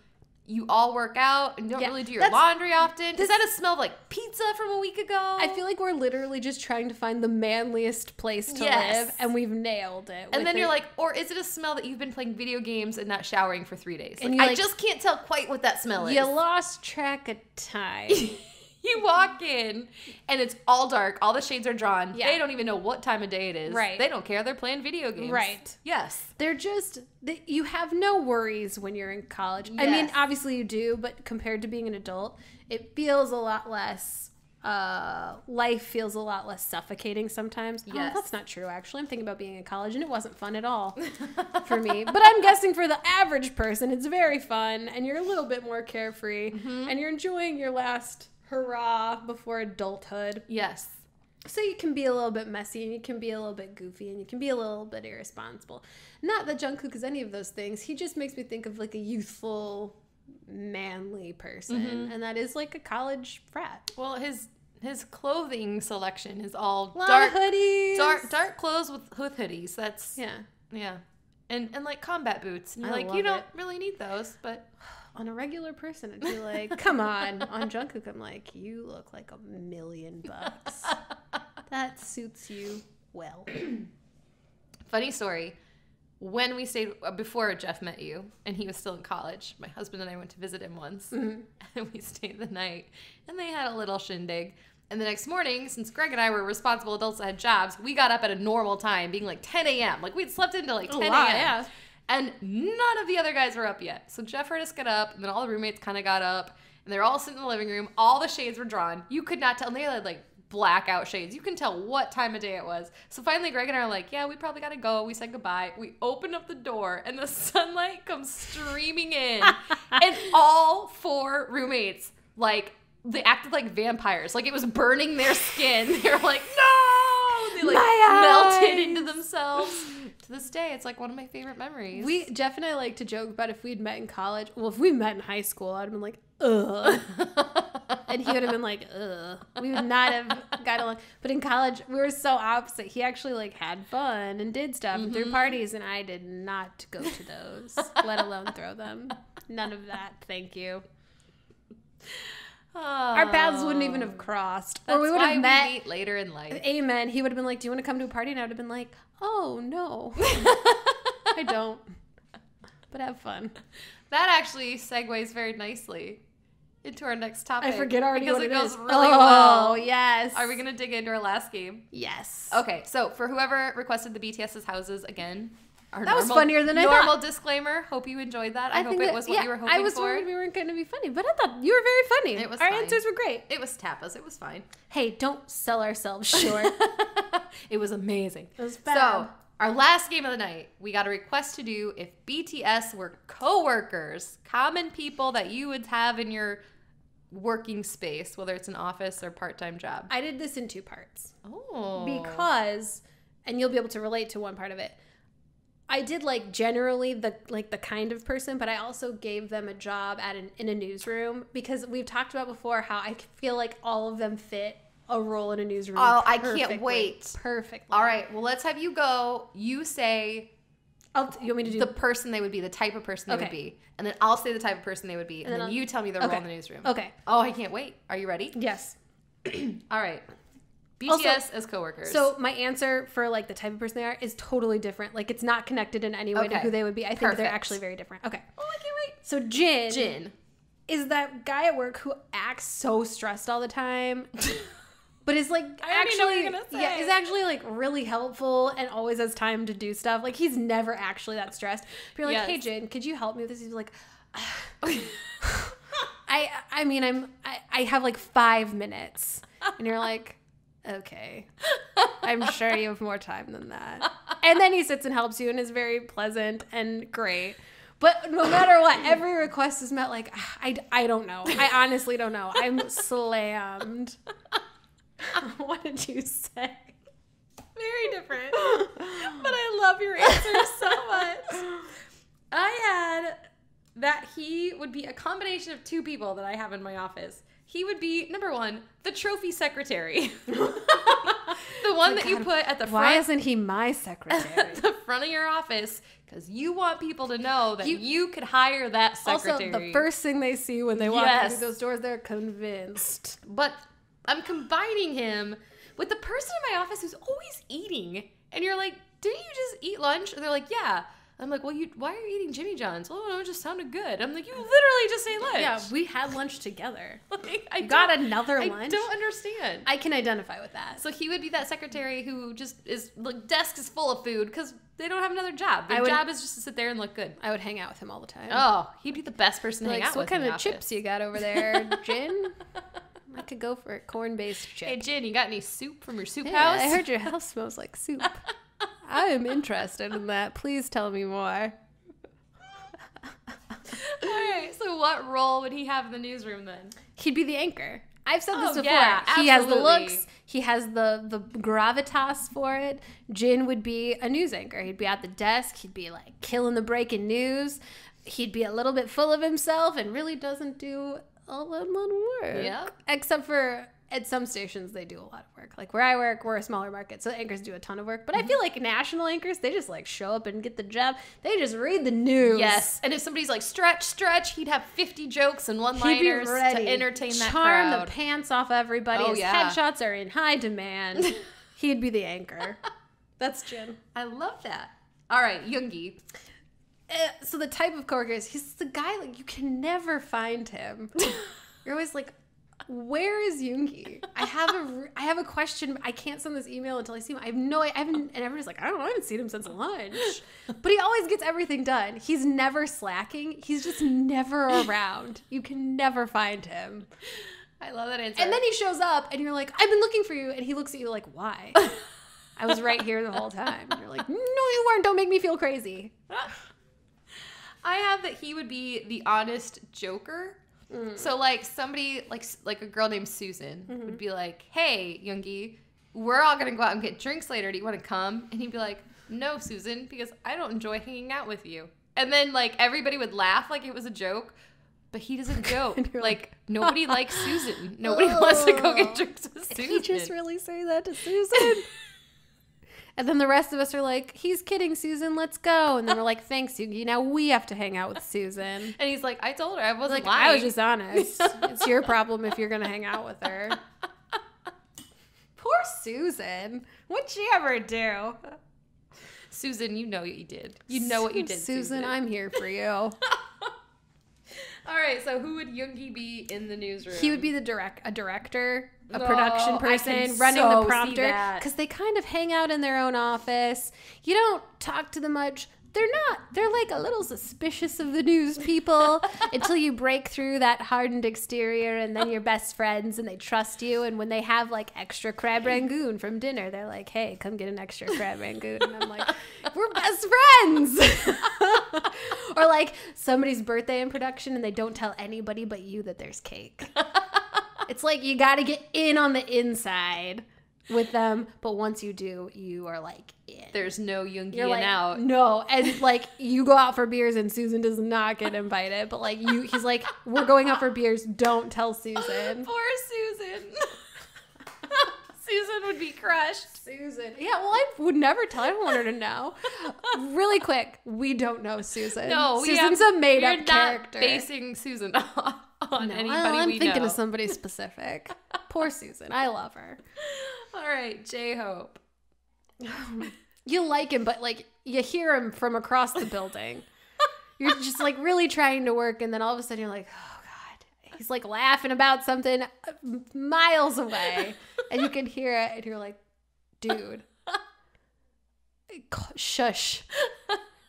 you all work out and don't really do your laundry often? Is that a smell of like pizza from a week ago? I feel like we're literally just trying to find the manliest place to live, and we've nailed it. And then you're like, or is it a smell that you've been playing video games and not showering for 3 days? And I just can't tell quite what that smell is. You lost track of time. You walk in and it's all dark. All the shades are drawn. Yeah. They don't even know what time of day it is. Right. They don't care. They're playing video games. Right. Yes. They're just, you have no worries when you're in college. Yes. I mean, obviously you do, but compared to being an adult, it feels a lot less, life feels a lot less suffocating sometimes. Yes. Oh, that's not true, actually. I'm thinking about being in college, and it wasn't fun at all for me. But I'm guessing for the average person, it's very fun, and you're a little bit more carefree, and you're enjoying your last hurrah before adulthood. Yes. So you can be a little bit messy, and you can be a little bit goofy, and you can be a little bit irresponsible. Not that Jungkook is any of those things. He just makes me think of like a youthful, manly person, and that is like a college frat. Well, his clothing selection is all dark hoodies, dark clothes with hoodies. That's yeah, and like combat boots. And you're like, you don't really need those, but on a regular person, I'd be like, come on. On Jungkook, I'm like, you look like $1 million. That suits you well. Funny story. When we stayed, before Jeff met you, and he was still in college, my husband and I went to visit him once, and we stayed the night, and they had a little shindig. And the next morning, since Greg and I were responsible adults that had jobs, we got up at a normal time, being like 10 a.m. Like, we'd slept into like 10 a.m. Yeah. And none of the other guys were up yet. So Jeff heard us get up, and then all the roommates kind of got up, and they were all sitting in the living room. All the shades were drawn. You could not tell. And they had like blackout shades. You can tell what time of day it was. So finally, Greg and I are like, yeah, we probably got to go. We said goodbye. We opened up the door, and the sunlight comes streaming in. And all 4 roommates, like, they acted like vampires. Like, it was burning their skin. They were like, no! They, like, melted into themselves. To this day, it's like one of my favorite memories. Jeff and I like to joke about if we'd met in college. Well, if we met in high school, I'd have been like, ugh. And he would have been like, ugh. We would not have got along. But in college, we were so opposite. He actually like had fun and did stuff and threw parties, and I did not go to those, let alone throw them. None of that. Thank you. Our paths wouldn't even have crossed. That's or we would why have met. we meet later in life. Amen. He would have been like, do you want to come to a party? And I would have been like, oh, no. I don't. But have fun. That actually segues very nicely into our next topic. I forget already because what it it goes is. really well. Oh, yes. Are we going to dig into our last game? Yes. Okay, so for whoever requested the BTS's houses, again, that was funnier than I thought. Normal disclaimer. Hope you enjoyed that. I hope it was what you were hoping for. I was worried we weren't going to be funny, but I thought you were very funny. It was Our fine. answers were great. It was tapas. It was fine. Hey, don't sell ourselves short. It was amazing. It was bad. So, our last game of the night, we got a request to do if BTS were coworkers, common people that you would have in your working space, whether it's an office or part-time job. I did this in 2 parts. Oh. Because, and you'll be able to relate to one part of it, I did like generally the kind of person, but I also gave them a job in a newsroom because we've talked about before how I feel like all of them fit a role in a newsroom. Oh, I can't wait. Perfectly. All right, well, let's have you go. You say you want me to do the person they would be, the type of person they would be, and then I'll say the type of person they would be, and then you tell me the role in the newsroom. Okay. Oh, I can't wait. Are you ready? Yes. All right. BTS Also, as coworkers. So my answer for like the type of person they are is totally different. Like it's not connected in any way to who they would be. I think they're actually very different. Okay. Oh, I can't wait. So Jin is that guy at work who acts so stressed all the time. But is like is actually like really helpful and always has time to do stuff. Like he's never actually that stressed. But you're like, hey Jin, could you help me with this? He's like, I mean I have like 5 minutes. And you're like, okay. I'm sure you have more time than that. And then he sits and helps you and is very pleasant and great. But no matter what, every request is met like, I don't know. I honestly don't know. I'm slammed. What did you say? Very different. But I love your answer so much. I had that he would be a combination of 2 people that I have in my office. He would be, number 1, the trophy secretary. The one that you put at the front. Why isn't he my secretary? At the front of your office, because you want people to know that you could hire that secretary. Also, the first thing they see when they walk through those doors, they're convinced. But I'm combining him with the person in my office who's always eating. And you're like, didn't you just eat lunch? And they're like, yeah. I'm like, well, why are you eating Jimmy John's? Oh, no, it just sounded good. I'm like, you literally just ate lunch. Yeah, we had lunch together. Like, I got another lunch. I don't understand. I can identify with that. So he would be that secretary who just is, like, desk is full of food because they don't have another job. Their job is just to sit there and look good. I would hang out with him all the time. Oh, he'd be the best person to hang out so with. What kind of chips you got over there, Jin? I could go for a corn-based chip. Hey, Jin, you got any soup from your soup house? I heard your house smells like soup. I am interested in that. Please tell me more. All right, so what role would he have in the newsroom then? He'd be the anchor. I've said this before. Yeah, he has the looks. He has the gravitas for it. Jin would be a news anchor. He'd be at the desk. He'd be like killing the breaking news. He'd be a little bit full of himself and really doesn't do all that much work. Yeah. Except for at some stations, they do a lot of work. Like where I work, we're a smaller market, so anchors do a ton of work. But I feel like national anchors, they just like show up and get the job. They just read the news. Yes. And if somebody's like, stretch, he'd have 50 jokes and one-liners to entertain that crowd. Charm the pants off everybody. His headshots are in high demand. He'd be the anchor. That's Jin. I love that. All right, Yoongi. So the type of coworkers, he's the guy, like, you can never find him. You're always like, where is Yoongi? I have a question. I can't send this email until I see him. And everybody's like, I don't know. I haven't seen him since lunch. But he always gets everything done. He's never slacking. He's just never around. You can never find him. I love that answer. And then he shows up and you're like, I've been looking for you. And he looks at you like, why? I was right here the whole time. And you're like, no, you weren't. Don't make me feel crazy. I have that he would be the honest joker. So like somebody like a girl named Susan would be like, hey, Yoongi, we're all gonna go out and get drinks later. Do you want to come? And he'd be like, no, Susan, because I don't enjoy hanging out with you. And then like everybody would laugh like it was a joke, but he doesn't joke. Like nobody likes Susan. Nobody wants to go get drinks with Susan. Did he just really say that to Susan? And then the rest of us are like, he's kidding, Susan, let's go. And then we're like, thanks, Yugi. Now we have to hang out with Susan. And he's like, I told her I wasn't like, lying. I was just honest. It's your problem if you're going to hang out with her. Poor Susan. What'd she ever do? Susan, you know what you did. You know what you did, Susan. I'm here for you. All right, so who would Yoongi be in the newsroom? He would be a director, a production person, running the prompter. Because they kind of hang out in their own office. You don't talk to them much. They're like a little suspicious of the news people until you break through that hardened exterior, and then you're best friends and they trust you. And when they have like extra crab rangoon from dinner, they're like, hey, come get an extra crab rangoon. And I'm like, we're best friends. Or like somebody's birthday in production and they don't tell anybody but you that there's cake. It's like you got to get in on the inside with them, but once you do, you are like in. There's no Yoongi like, out. No, and like you go out for beers and Susan does not get invited, but like he's like, we're going out for beers, don't tell Susan. Poor Susan. Susan would be crushed. Susan. Yeah, well, I would never tell. I don't want her to know. Really quick, we don't know Susan. No, Susan's a made-up character. You're not basing Susan on anybody I'm we thinking know. of somebody specific. Poor Susan. I love her. All right, J-Hope. You like him, but like you hear him from across the building. You're just like really trying to work, and then all of a sudden you're like, oh God. He's like laughing about something miles away, and you can hear it, and you're like, dude, shush.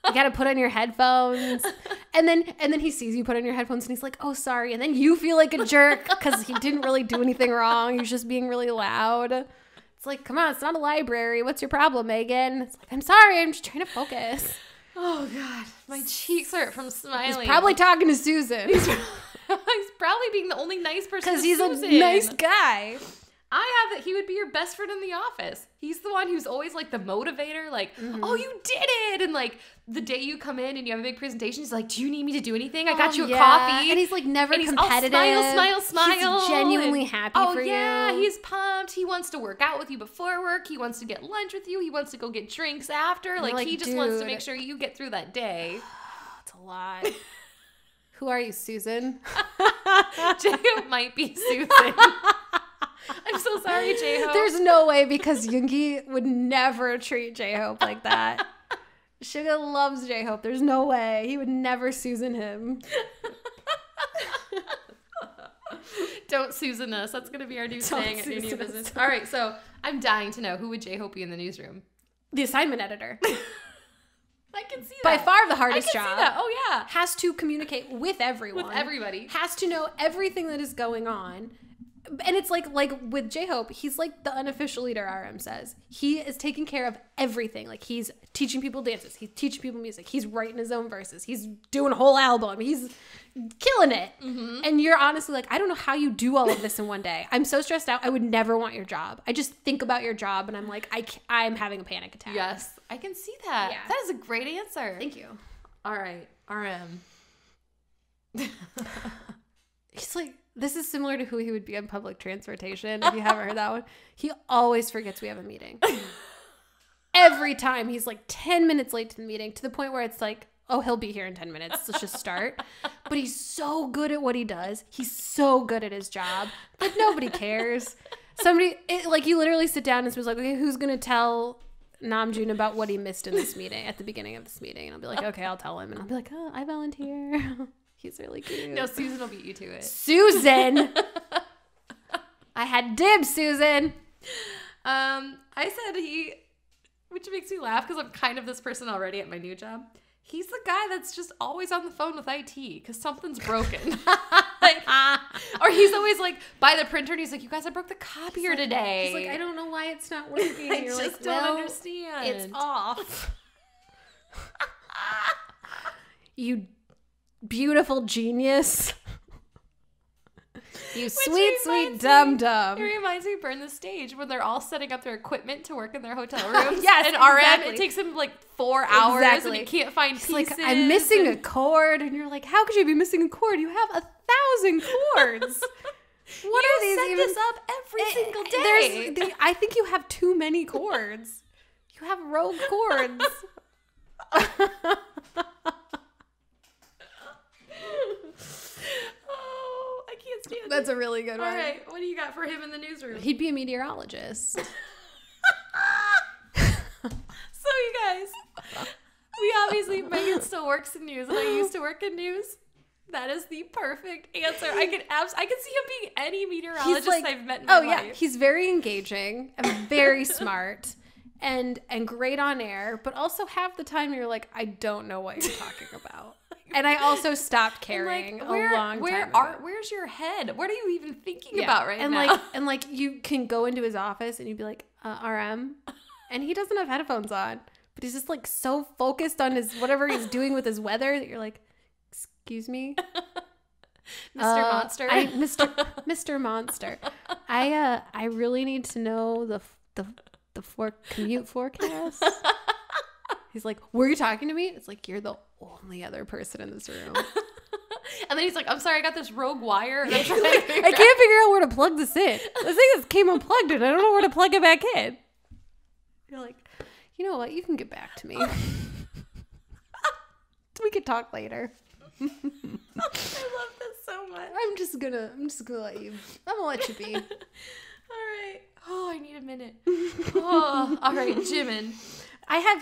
You gotta put on your headphones. And then he sees you put on your headphones and he's like, oh, sorry. And then you feel like a jerk because he didn't really do anything wrong. He was just being really loud. It's like, come on, it's not a library. What's your problem, Megan? It's like, I'm sorry. I'm just trying to focus. Oh, God. My cheeks hurt from smiling. He's probably talking to Susan. He's probably being the only nice person because he's a nice guy. I have that he would be your best friend in the office. He's the one who's always like the motivator, like, oh, you did it. And like the day you come in and you have a big presentation, he's like, do you need me to do anything? I got you a coffee. And he's like never and competitive. Smile. He's genuinely happy for you. Oh yeah, he's pumped. He wants to work out with you before work. He wants to get lunch with you. He wants to go get drinks after. Like he just wants to make sure you get through that day. It's a lot. Who are you, Susan? J-Hope might be Susan. I'm so sorry, J-Hope. There's no way, because Yoongi would never treat J-Hope like that. Suga loves J-Hope. There's no way. He would never Susan him. Don't Susan us. That's going to be our new saying at Noona Ya Business. All right, so I'm dying to know, who would J-Hope be in the newsroom? The assignment editor. I can see that. By far the hardest job. I can see that. Oh, yeah. Has to communicate with everyone. With everybody. Has to know everything that is going on. And it's like with J-Hope, he's like the unofficial leader, RM says. He is taking care of everything. Like he's teaching people dances. He's teaching people music. He's writing his own verses. He's doing a whole album. He's killing it. Mm-hmm. And you're honestly like, I don't know how you do all of this in one day. I'm so stressed out. I would never want your job. I just think about your job and I'm like, I'm having a panic attack. Yes, I can see that. Yeah. That is a great answer. Thank you. All right, RM. He's like, this is similar to who he would be on public transportation, if you haven't heard that one. He always forgets we have a meeting. Every time he's like 10 minutes late to the meeting, to the point where it's like, oh, he'll be here in 10 minutes. Let's just start. But he's so good at what he does. He's so good at his job. Like, nobody cares. You literally sit down and was like, okay, who's going to tell Namjoon about what he missed in this meeting at the beginning of this meeting? And I'll be like, okay, I'll tell him. And I'll be like, oh, I volunteer. He's really cute. No, Susan will beat you to it. Susan! I had dibs, Susan. I said which makes me laugh because I'm kind of this person already at my new job. He's the guy that's just always on the phone with IT because something's broken. Or he's always like by the printer and he's like, you guys, I broke the copier today. He's like, I don't know why it's not working. I just don't understand. It's off. You beautiful genius. You sweet dum-dum. It reminds me of Burn the Stage when they're all setting up their equipment to work in their hotel rooms. Yes, and exactly. RM, it takes him like 4 hours and he can't find pieces. Like, I'm missing a cord. And you're like, how could you be missing a cord? You have 1,000 cords. What are these? You set this up every single day. I think you have too many cords. You have rogue cords. Oh, I can't stand it. That's a really good one. All right, what do you got for him in the newsroom? He'd be a meteorologist. So you guys, we obviously, Megan still works in news, and I used to work in news. That is the perfect answer. I can see him being any meteorologist I've met in my life. Yeah, he's very engaging and very smart and great on air, but also half the time you're like, I don't know what you're talking about. And I also stopped caring a long time ago. Where's your head? What are you even thinking about now? And you can go into his office and you'd be like, RM, and he doesn't have headphones on, but he's just like so focused on his whatever he's doing with his weather that you're like, excuse me, Mr. Monster. Mr. Monster. I really need to know the commute forecast. He's like, were you talking to me? It's like, you're the only other person in this room. And then he's like, I'm sorry, I got this rogue wire. And I can't figure out where to plug this in. This thing just came unplugged and I don't know where to plug it back in. You're like, you know what? You can get back to me. We could talk later. I love this so much. I'm just gonna let you. I'm gonna let you be. All right. Oh, I need a minute. Oh, all right, Jimin.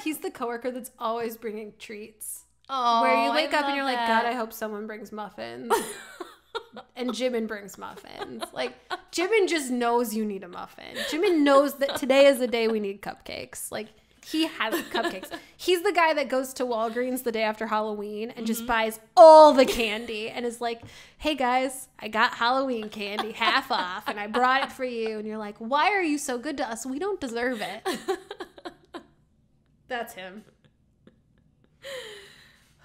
He's the coworker that's always bringing treats. Oh, where you wake up and you're like, God, I hope someone brings muffins. And Jimin brings muffins. Like, Jimin just knows you need a muffin. Jimin knows that today is the day we need cupcakes. Like, he has cupcakes. He's the guy that goes to Walgreens the day after Halloween and just buys all the candy and is like, hey guys, I got Halloween candy half off and I brought it for you. And you're like, why are you so good to us? We don't deserve it. That's him.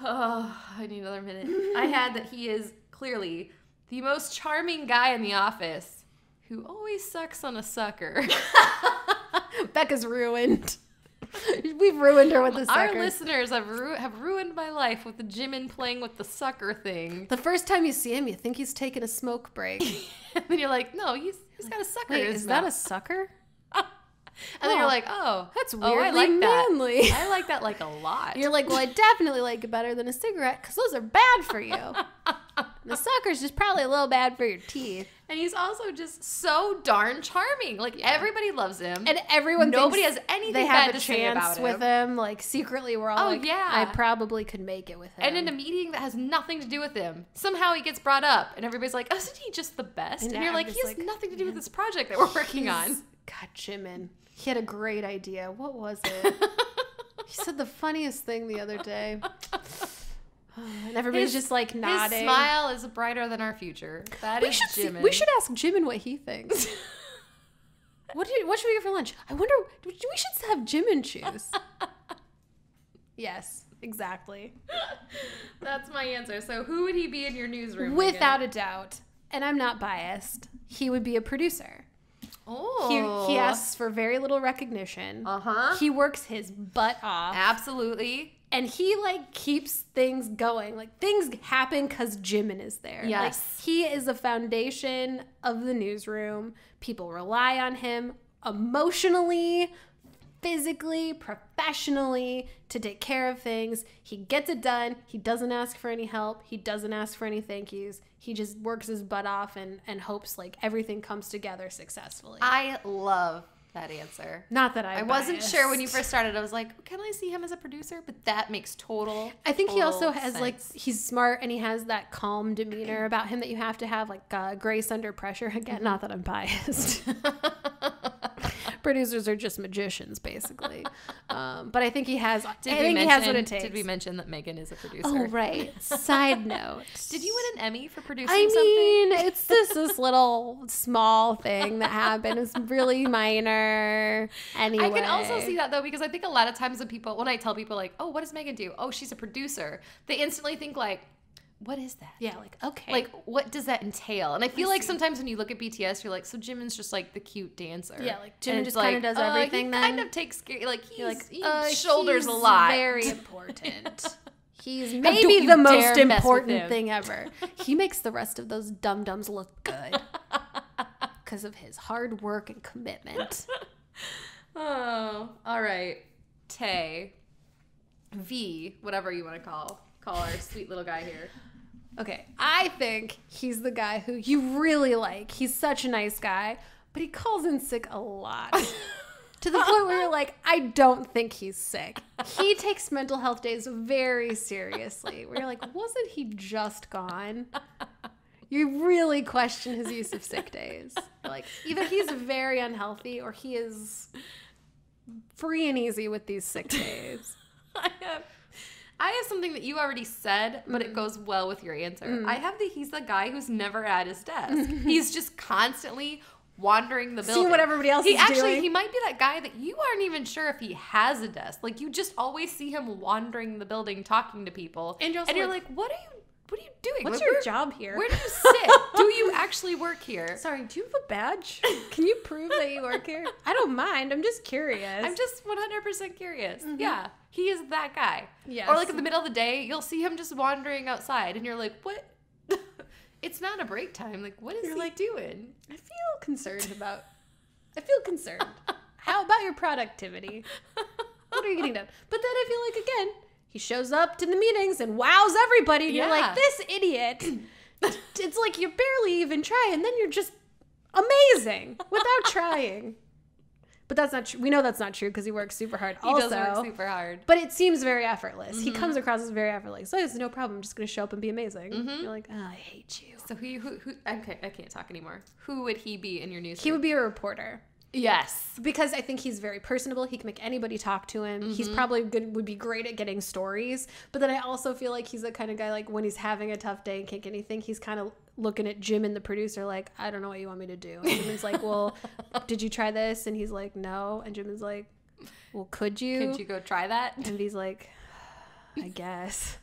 Oh, I need another minute. I had that he is clearly the most charming guy in the office who always sucks on a sucker. Becca's ruined. We've ruined her with the sucker. Our listeners have ruined my life with the Jimin playing with the sucker thing. The first time you see him, you think he's taking a smoke break. And then you're like, no, he's got a sucker in his is mouth. that a sucker? And then you're like, oh, that's weirdly I like manly. That. I like that like a lot. You're like, well, I definitely like it better than a cigarette because those are bad for you. The sucker's just probably a little bad for your teeth. And he's also just so darn charming. Like, everybody loves him. And nobody has anything they bad have to a say about chance with him. Like, secretly, we're all like, yeah. I probably could make it with him. And in a meeting that has nothing to do with him, somehow he gets brought up. And everybody's like, isn't he just the best? And you're like, he has nothing to do with this project that we're working on. God, Jimin. He had a great idea. What was it? He said the funniest thing the other day. And everybody's just like nodding. His smile is brighter than our future. That is Jimin. We should ask Jimin what he thinks. What should we get for lunch? I wonder, we should have Jimin choose. Yes, exactly. That's my answer. So who would he be in your newsroom? Without a doubt. And I'm not biased. He would be a producer. Oh. He asks for very little recognition. Uh-huh. He works his butt off. Absolutely. And he, like, keeps things going. Like, things happen because Jimin is there. Yes. Like, he is the foundation of the newsroom. People rely on him emotionally, physically, professionally to take care of things. He gets it done. He doesn't ask for any help. He doesn't ask for any thank yous. He just works his butt off and hopes, like, everything comes together successfully. I love that answer. Not that I wasn't sure when you first started. I was like, can I see him as a producer? But that makes total I think he also has, sense. like, he's smart and he has that calm demeanor about him that you have to have, like, grace under pressure. Again, not that I'm biased. Producers are just magicians, basically. But I think he has. He has what it takes. Did we mention that Megan is a producer? Oh, right. Side note. Did you win an Emmy for producing something? I mean, it's this little small thing that happened. It's really minor. Anyway, I can also see that though because I think a lot of times when I tell people like, "Oh, what does Megan do?" "Oh, she's a producer," they instantly think like, what is that? Yeah, like, okay. Like, what does that entail? And I feel like sometimes when you look at BTS, you're like, so Jimin's just like the cute dancer. Yeah, like Jimin just kind of does everything then. He kind of takes care, like, he shoulders a lot. Very important. He's maybe the most important thing ever. He makes the rest of those dum-dums look good because of his hard work and commitment. Oh, all right. Tay, V, whatever you want to call our sweet little guy here. Okay, I think he's the guy who you really like. He's such a nice guy, but he calls in sick a lot. To the point where you're like, I don't think he's sick. He takes mental health days very seriously. Where you're like, wasn't he just gone? You really question his use of sick days. You're like, either he's very unhealthy or he is free and easy with these sick days. I have something that you already said, but it goes well with your answer. I have he's the guy who's never at his desk. He's just constantly wandering the building. See what everybody else is doing. He might be that guy that you aren't even sure if he has a desk. Like, you just always see him wandering the building talking to people. And you're like, what are you doing? What's your job here? Where do you sit? Do you actually work here? Sorry, do you have a badge? Can you prove that you work here? I don't mind. I'm just curious. I'm just 100% curious. Yeah. He is that guy. Yes. Or like in the middle of the day, you'll see him just wandering outside and you're like, what? It's not a break time. Like, what is he doing? I feel concerned. How about your productivity? What are you getting done? But then I feel like, again, he shows up to the meetings and wows everybody. And you're like, this idiot. It's like you barely even try. And then you're just amazing without trying. But that's not true. We know that's not true because he works super hard. He does work super hard. But it seems very effortless. He comes across as very effortless. So it's no problem. I'm just going to show up and be amazing. You're like, oh, I hate you. So who I can't talk anymore. Who would he be in your newsroom? He would be a reporter. Yes. Because I think he's very personable. He can make anybody talk to him. He's probably would be great at getting stories. But then I also feel like he's the kind of guy, like, when he's having a tough day and can't get anything, he's kind of looking at Jimin, the producer, like, I don't know what you want me to do. And Jimin's like, well, did you try this? And he's like, no. And Jimin's like, well, could you? Could you go try that? And he's like, I guess.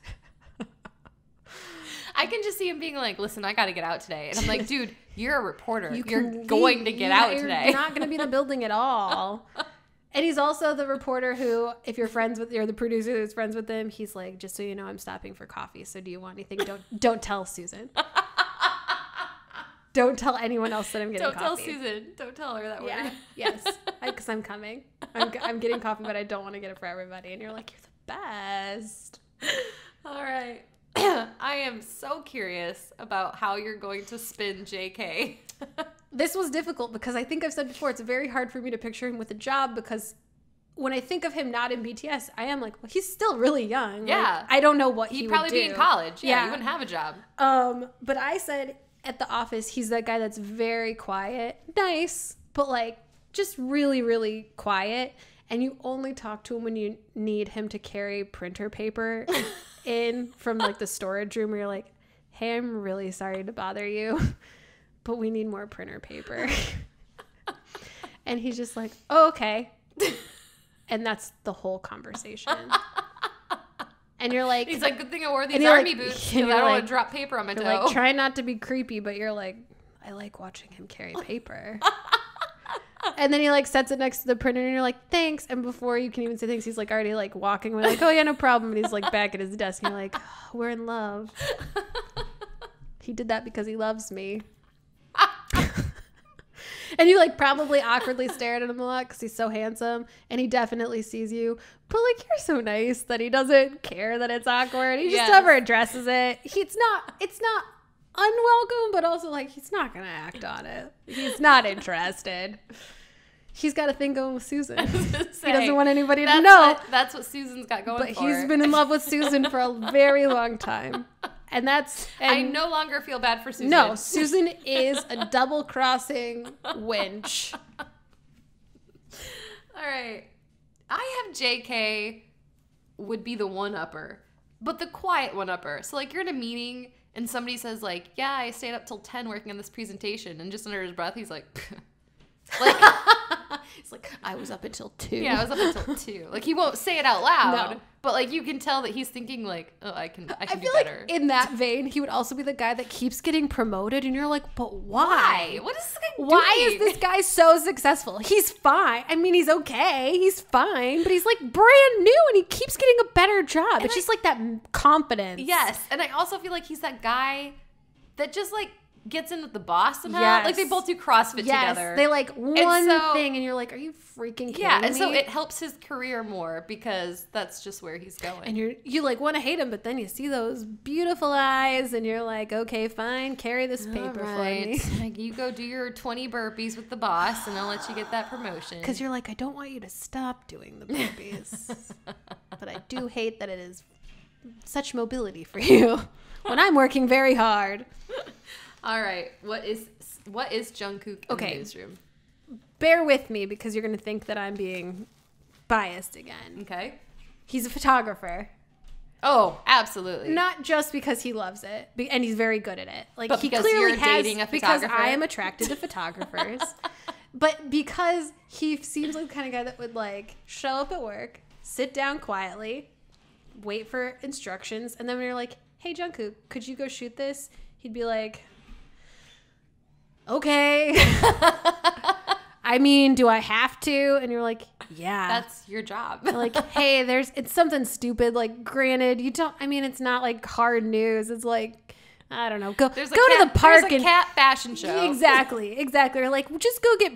I can just see him being like, listen, I got to get out today. And I'm like, dude, you're a reporter. You're going to get out today. You're not going to be in the building at all. And he's also the reporter who, if you're the producer who's friends with him, he's like, just so you know, I'm stopping for coffee. So do you want anything? Don't tell Susan. Don't tell anyone else that I'm getting coffee. Don't tell Susan. Don't tell her that word. Yes. Because I'm coming. I'm getting coffee, but I don't want to get it for everybody. And you're like, you're the best. All right. I am so curious about how you're going to spin JK. This was difficult because I think I've said before, it's very hard for me to picture him with a job because when I think of him not in BTS, I am like, well, he's still really young. Yeah. Like, I don't know what he would do. He'd probably be in college. Yeah, he wouldn't have a job. But I said at the office, he's that guy that's very quiet, nice, but like just really, really quiet. And you only talk to him when you need him to carry printer paper in from like the storage room where you're like, hey, I'm really sorry to bother you, but we need more printer paper. And he's just like, oh, okay. And that's the whole conversation. And you're like, he's like, good thing I wore these army boots because I don't want to drop paper on my toe. Like, try not to be creepy, but you're like, I like watching him carry paper. And then he like sets it next to the printer and you're like, thanks. And before you can even say thanks, he's like already like walking away like, oh yeah, no problem. And he's like back at his desk and you're like, oh, we're in love. He did that because he loves me. And you like probably awkwardly stared at him a lot because he's so handsome and he definitely sees you. But like, you're so nice that he doesn't care that it's awkward. He just never addresses it. It's not unwelcome, but also like he's not gonna act on it. He's not interested. He's got a thing going with Susan. He doesn't want anybody to know. That's what Susan's got going but for. He's been in love with Susan for a very long time. And I no longer feel bad for Susan. No, Susan is a double-crossing winch. All right. I have JK would be the one-upper, but the quiet one-upper. So like you're in a meeting and somebody says like, yeah, I stayed up till 10 working on this presentation. And just under his breath, he's like, he's like, I was up until 2. Yeah, I was up until 2. Like he won't say it out loud, but like you can tell that he's thinking like, oh, I can do better. Like in that vein, he would also be the guy that keeps getting promoted. And you're like, but why? What is this guy doing? Why is this guy so successful? He's fine. I mean, he's okay. He's fine, but he's like brand new and he keeps getting a better job. It's just like that confidence. Yes. And I also feel like he's that guy that just like gets in with the boss somehow. Yes. Like they both do CrossFit together. They like one thing and you're like, are you freaking kidding me? Yeah, and so it helps his career more because that's just where he's going. And you like want to hate him, but then you see those beautiful eyes and you're like, okay, fine, carry this paper for me. Like, you go do your 20 burpees with the boss and I'll let you get that promotion. Because you're like, I don't want you to stop doing the burpees. But I do hate that it is such mobility for you when I'm working very hard. All right. What is Jungkook in the newsroom? Bear with me because you're going to think that I'm being biased again. Okay. He's a photographer. Oh, absolutely. Not just because he loves it, and he's very good at it. Like, but he because clearly you're dating a because photographer? I am attracted to photographers. But because he seems like the kind of guy that would like show up at work, sit down quietly, wait for instructions, and then when you're like, hey, Jungkook, could you go shoot this? He'd be like, okay. I mean, do I have to? And you're like, yeah. That's your job. Like, hey, it's something stupid. Like, granted, it's not like hard news. It's like, I don't know. Go to the park. There's a cat fashion show. Exactly. Or like, just go get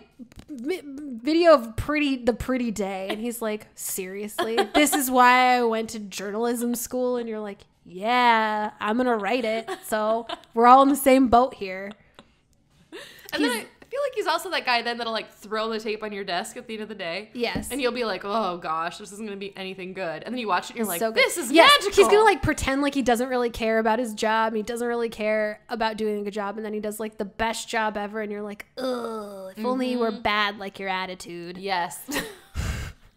video of the pretty day. And he's like, seriously? This is why I went to journalism school. And you're like, yeah, I'm going to write it. So we're all in the same boat here. And then I feel like he's also that guy then that'll like throw the tape on your desk at the end of the day. Yes. And you'll be like, oh gosh, this isn't going to be anything good. And then you watch it and you're like, so this is yes, magical. He's going to like pretend like he doesn't really care about his job. He doesn't really care about doing a good job. And then he does like the best job ever. And you're like, ugh, if only you were bad like your attitude. Yes.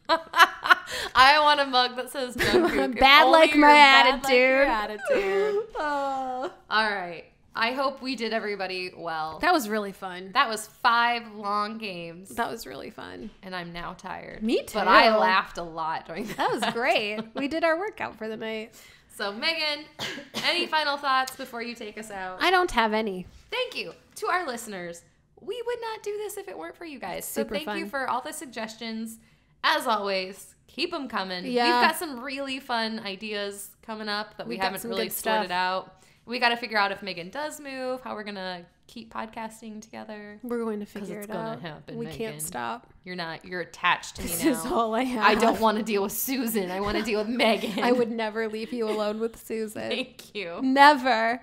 I want a mug that says Jungkook. Bad like my attitude. Like your attitude. Oh. All right. I hope we did everybody well. That was really fun. That was 5 long games. That was really fun. And I'm now tired. Me too. But I laughed a lot during that. That was great. We did our workout for the night. So, Megan, any final thoughts before you take us out? I don't have any. Thank you to our listeners. We would not do this if it weren't for you guys. So thank you for all the suggestions. As always, keep them coming. Yeah. We've got some really fun ideas coming up that we haven't really sorted out. We got to figure out if Megan does move, how we're going to keep podcasting together. We're going to figure it out. It's going to happen, We Megan. can't stop. You're attached to me now. This is all I have. I don't want to deal with Susan. I want to deal with Megan. I would never leave you alone with Susan. Thank you. Never.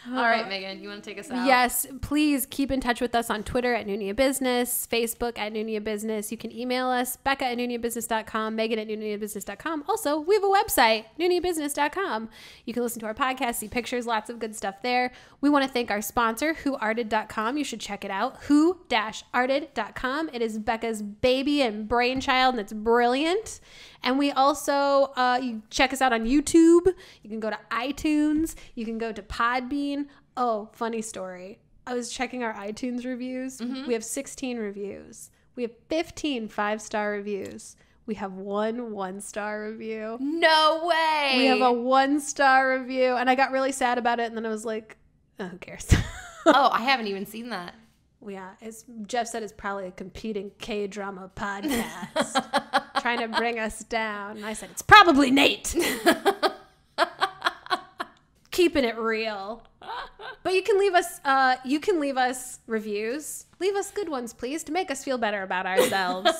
All right, Megan, you want to take us out? Yes, please keep in touch with us on Twitter at Noona Ya Business, Facebook at Noona Ya Business. You can email us, Becca at NoonaYaBusiness.com, Megan at NoonaYaBusiness.com. Also, we have a website, NoonaYaBusiness.com. You can listen to our podcast, see pictures, lots of good stuff there. We want to thank our sponsor, WhoArted.com. You should check it out, who-arted.com. It is Becca's baby and brainchild, and it's brilliant. And we also, you check us out on YouTube. You can go to iTunes. You can go to Podbean. Oh, funny story. I was checking our iTunes reviews. Mm-hmm. We have 16 reviews. We have 15 5-star reviews. We have 1 1-star review. No way. We have a 1-star review. And I got really sad about it. And then I was like, oh, who cares? Oh, I haven't even seen that. Yeah, Jeff said it's probably a competing K-drama podcast trying to bring us down. And I said, it's probably Nate. Keeping it real. But you can leave us reviews. Leave us good ones, please, to make us feel better about ourselves.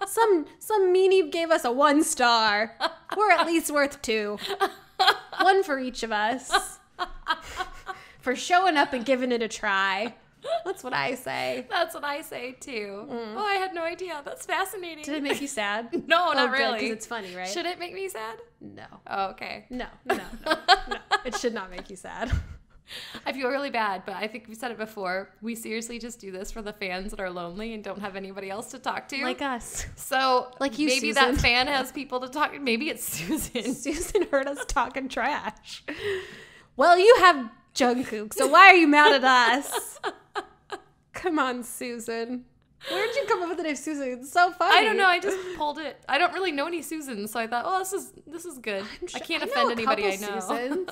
Some meanie gave us a 1-star. We're at least worth 2. 1 for each of us. For showing up and giving it a try. That's what I say. That's what I say too. Oh, I had no idea. That's fascinating. Did it make you sad? No, not really. Because it's funny, right? Should it make me sad? No. Oh, okay. No. It should not make you sad. I feel really bad, but I think we said it before. We seriously just do this for the fans that are lonely and don't have anybody else to talk to. Like us. So like you, maybe Susan. that fan has people to talk to. Maybe it's Susan. Susan heard us talking trash. Well, you have Jungkook, so why are you mad at us? Come on, Susan. Where did you come up with the name Susan? It's so funny. I don't know. I just pulled it. I don't really know any Susans, so I thought, oh, this is good. I can't offend anybody I know. Susans.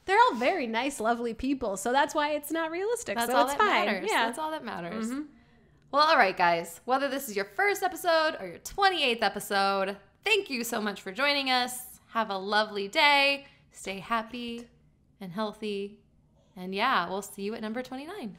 They're all very nice, lovely people, so that's why it's not realistic. That's so all it's that fine. matters. Yeah, that's all that matters. Mm-hmm. Well, all right, guys. Whether this is your first episode or your 28th episode, thank you so much for joining us. Have a lovely day. Stay happy and healthy And yeah, we'll see you at number 29.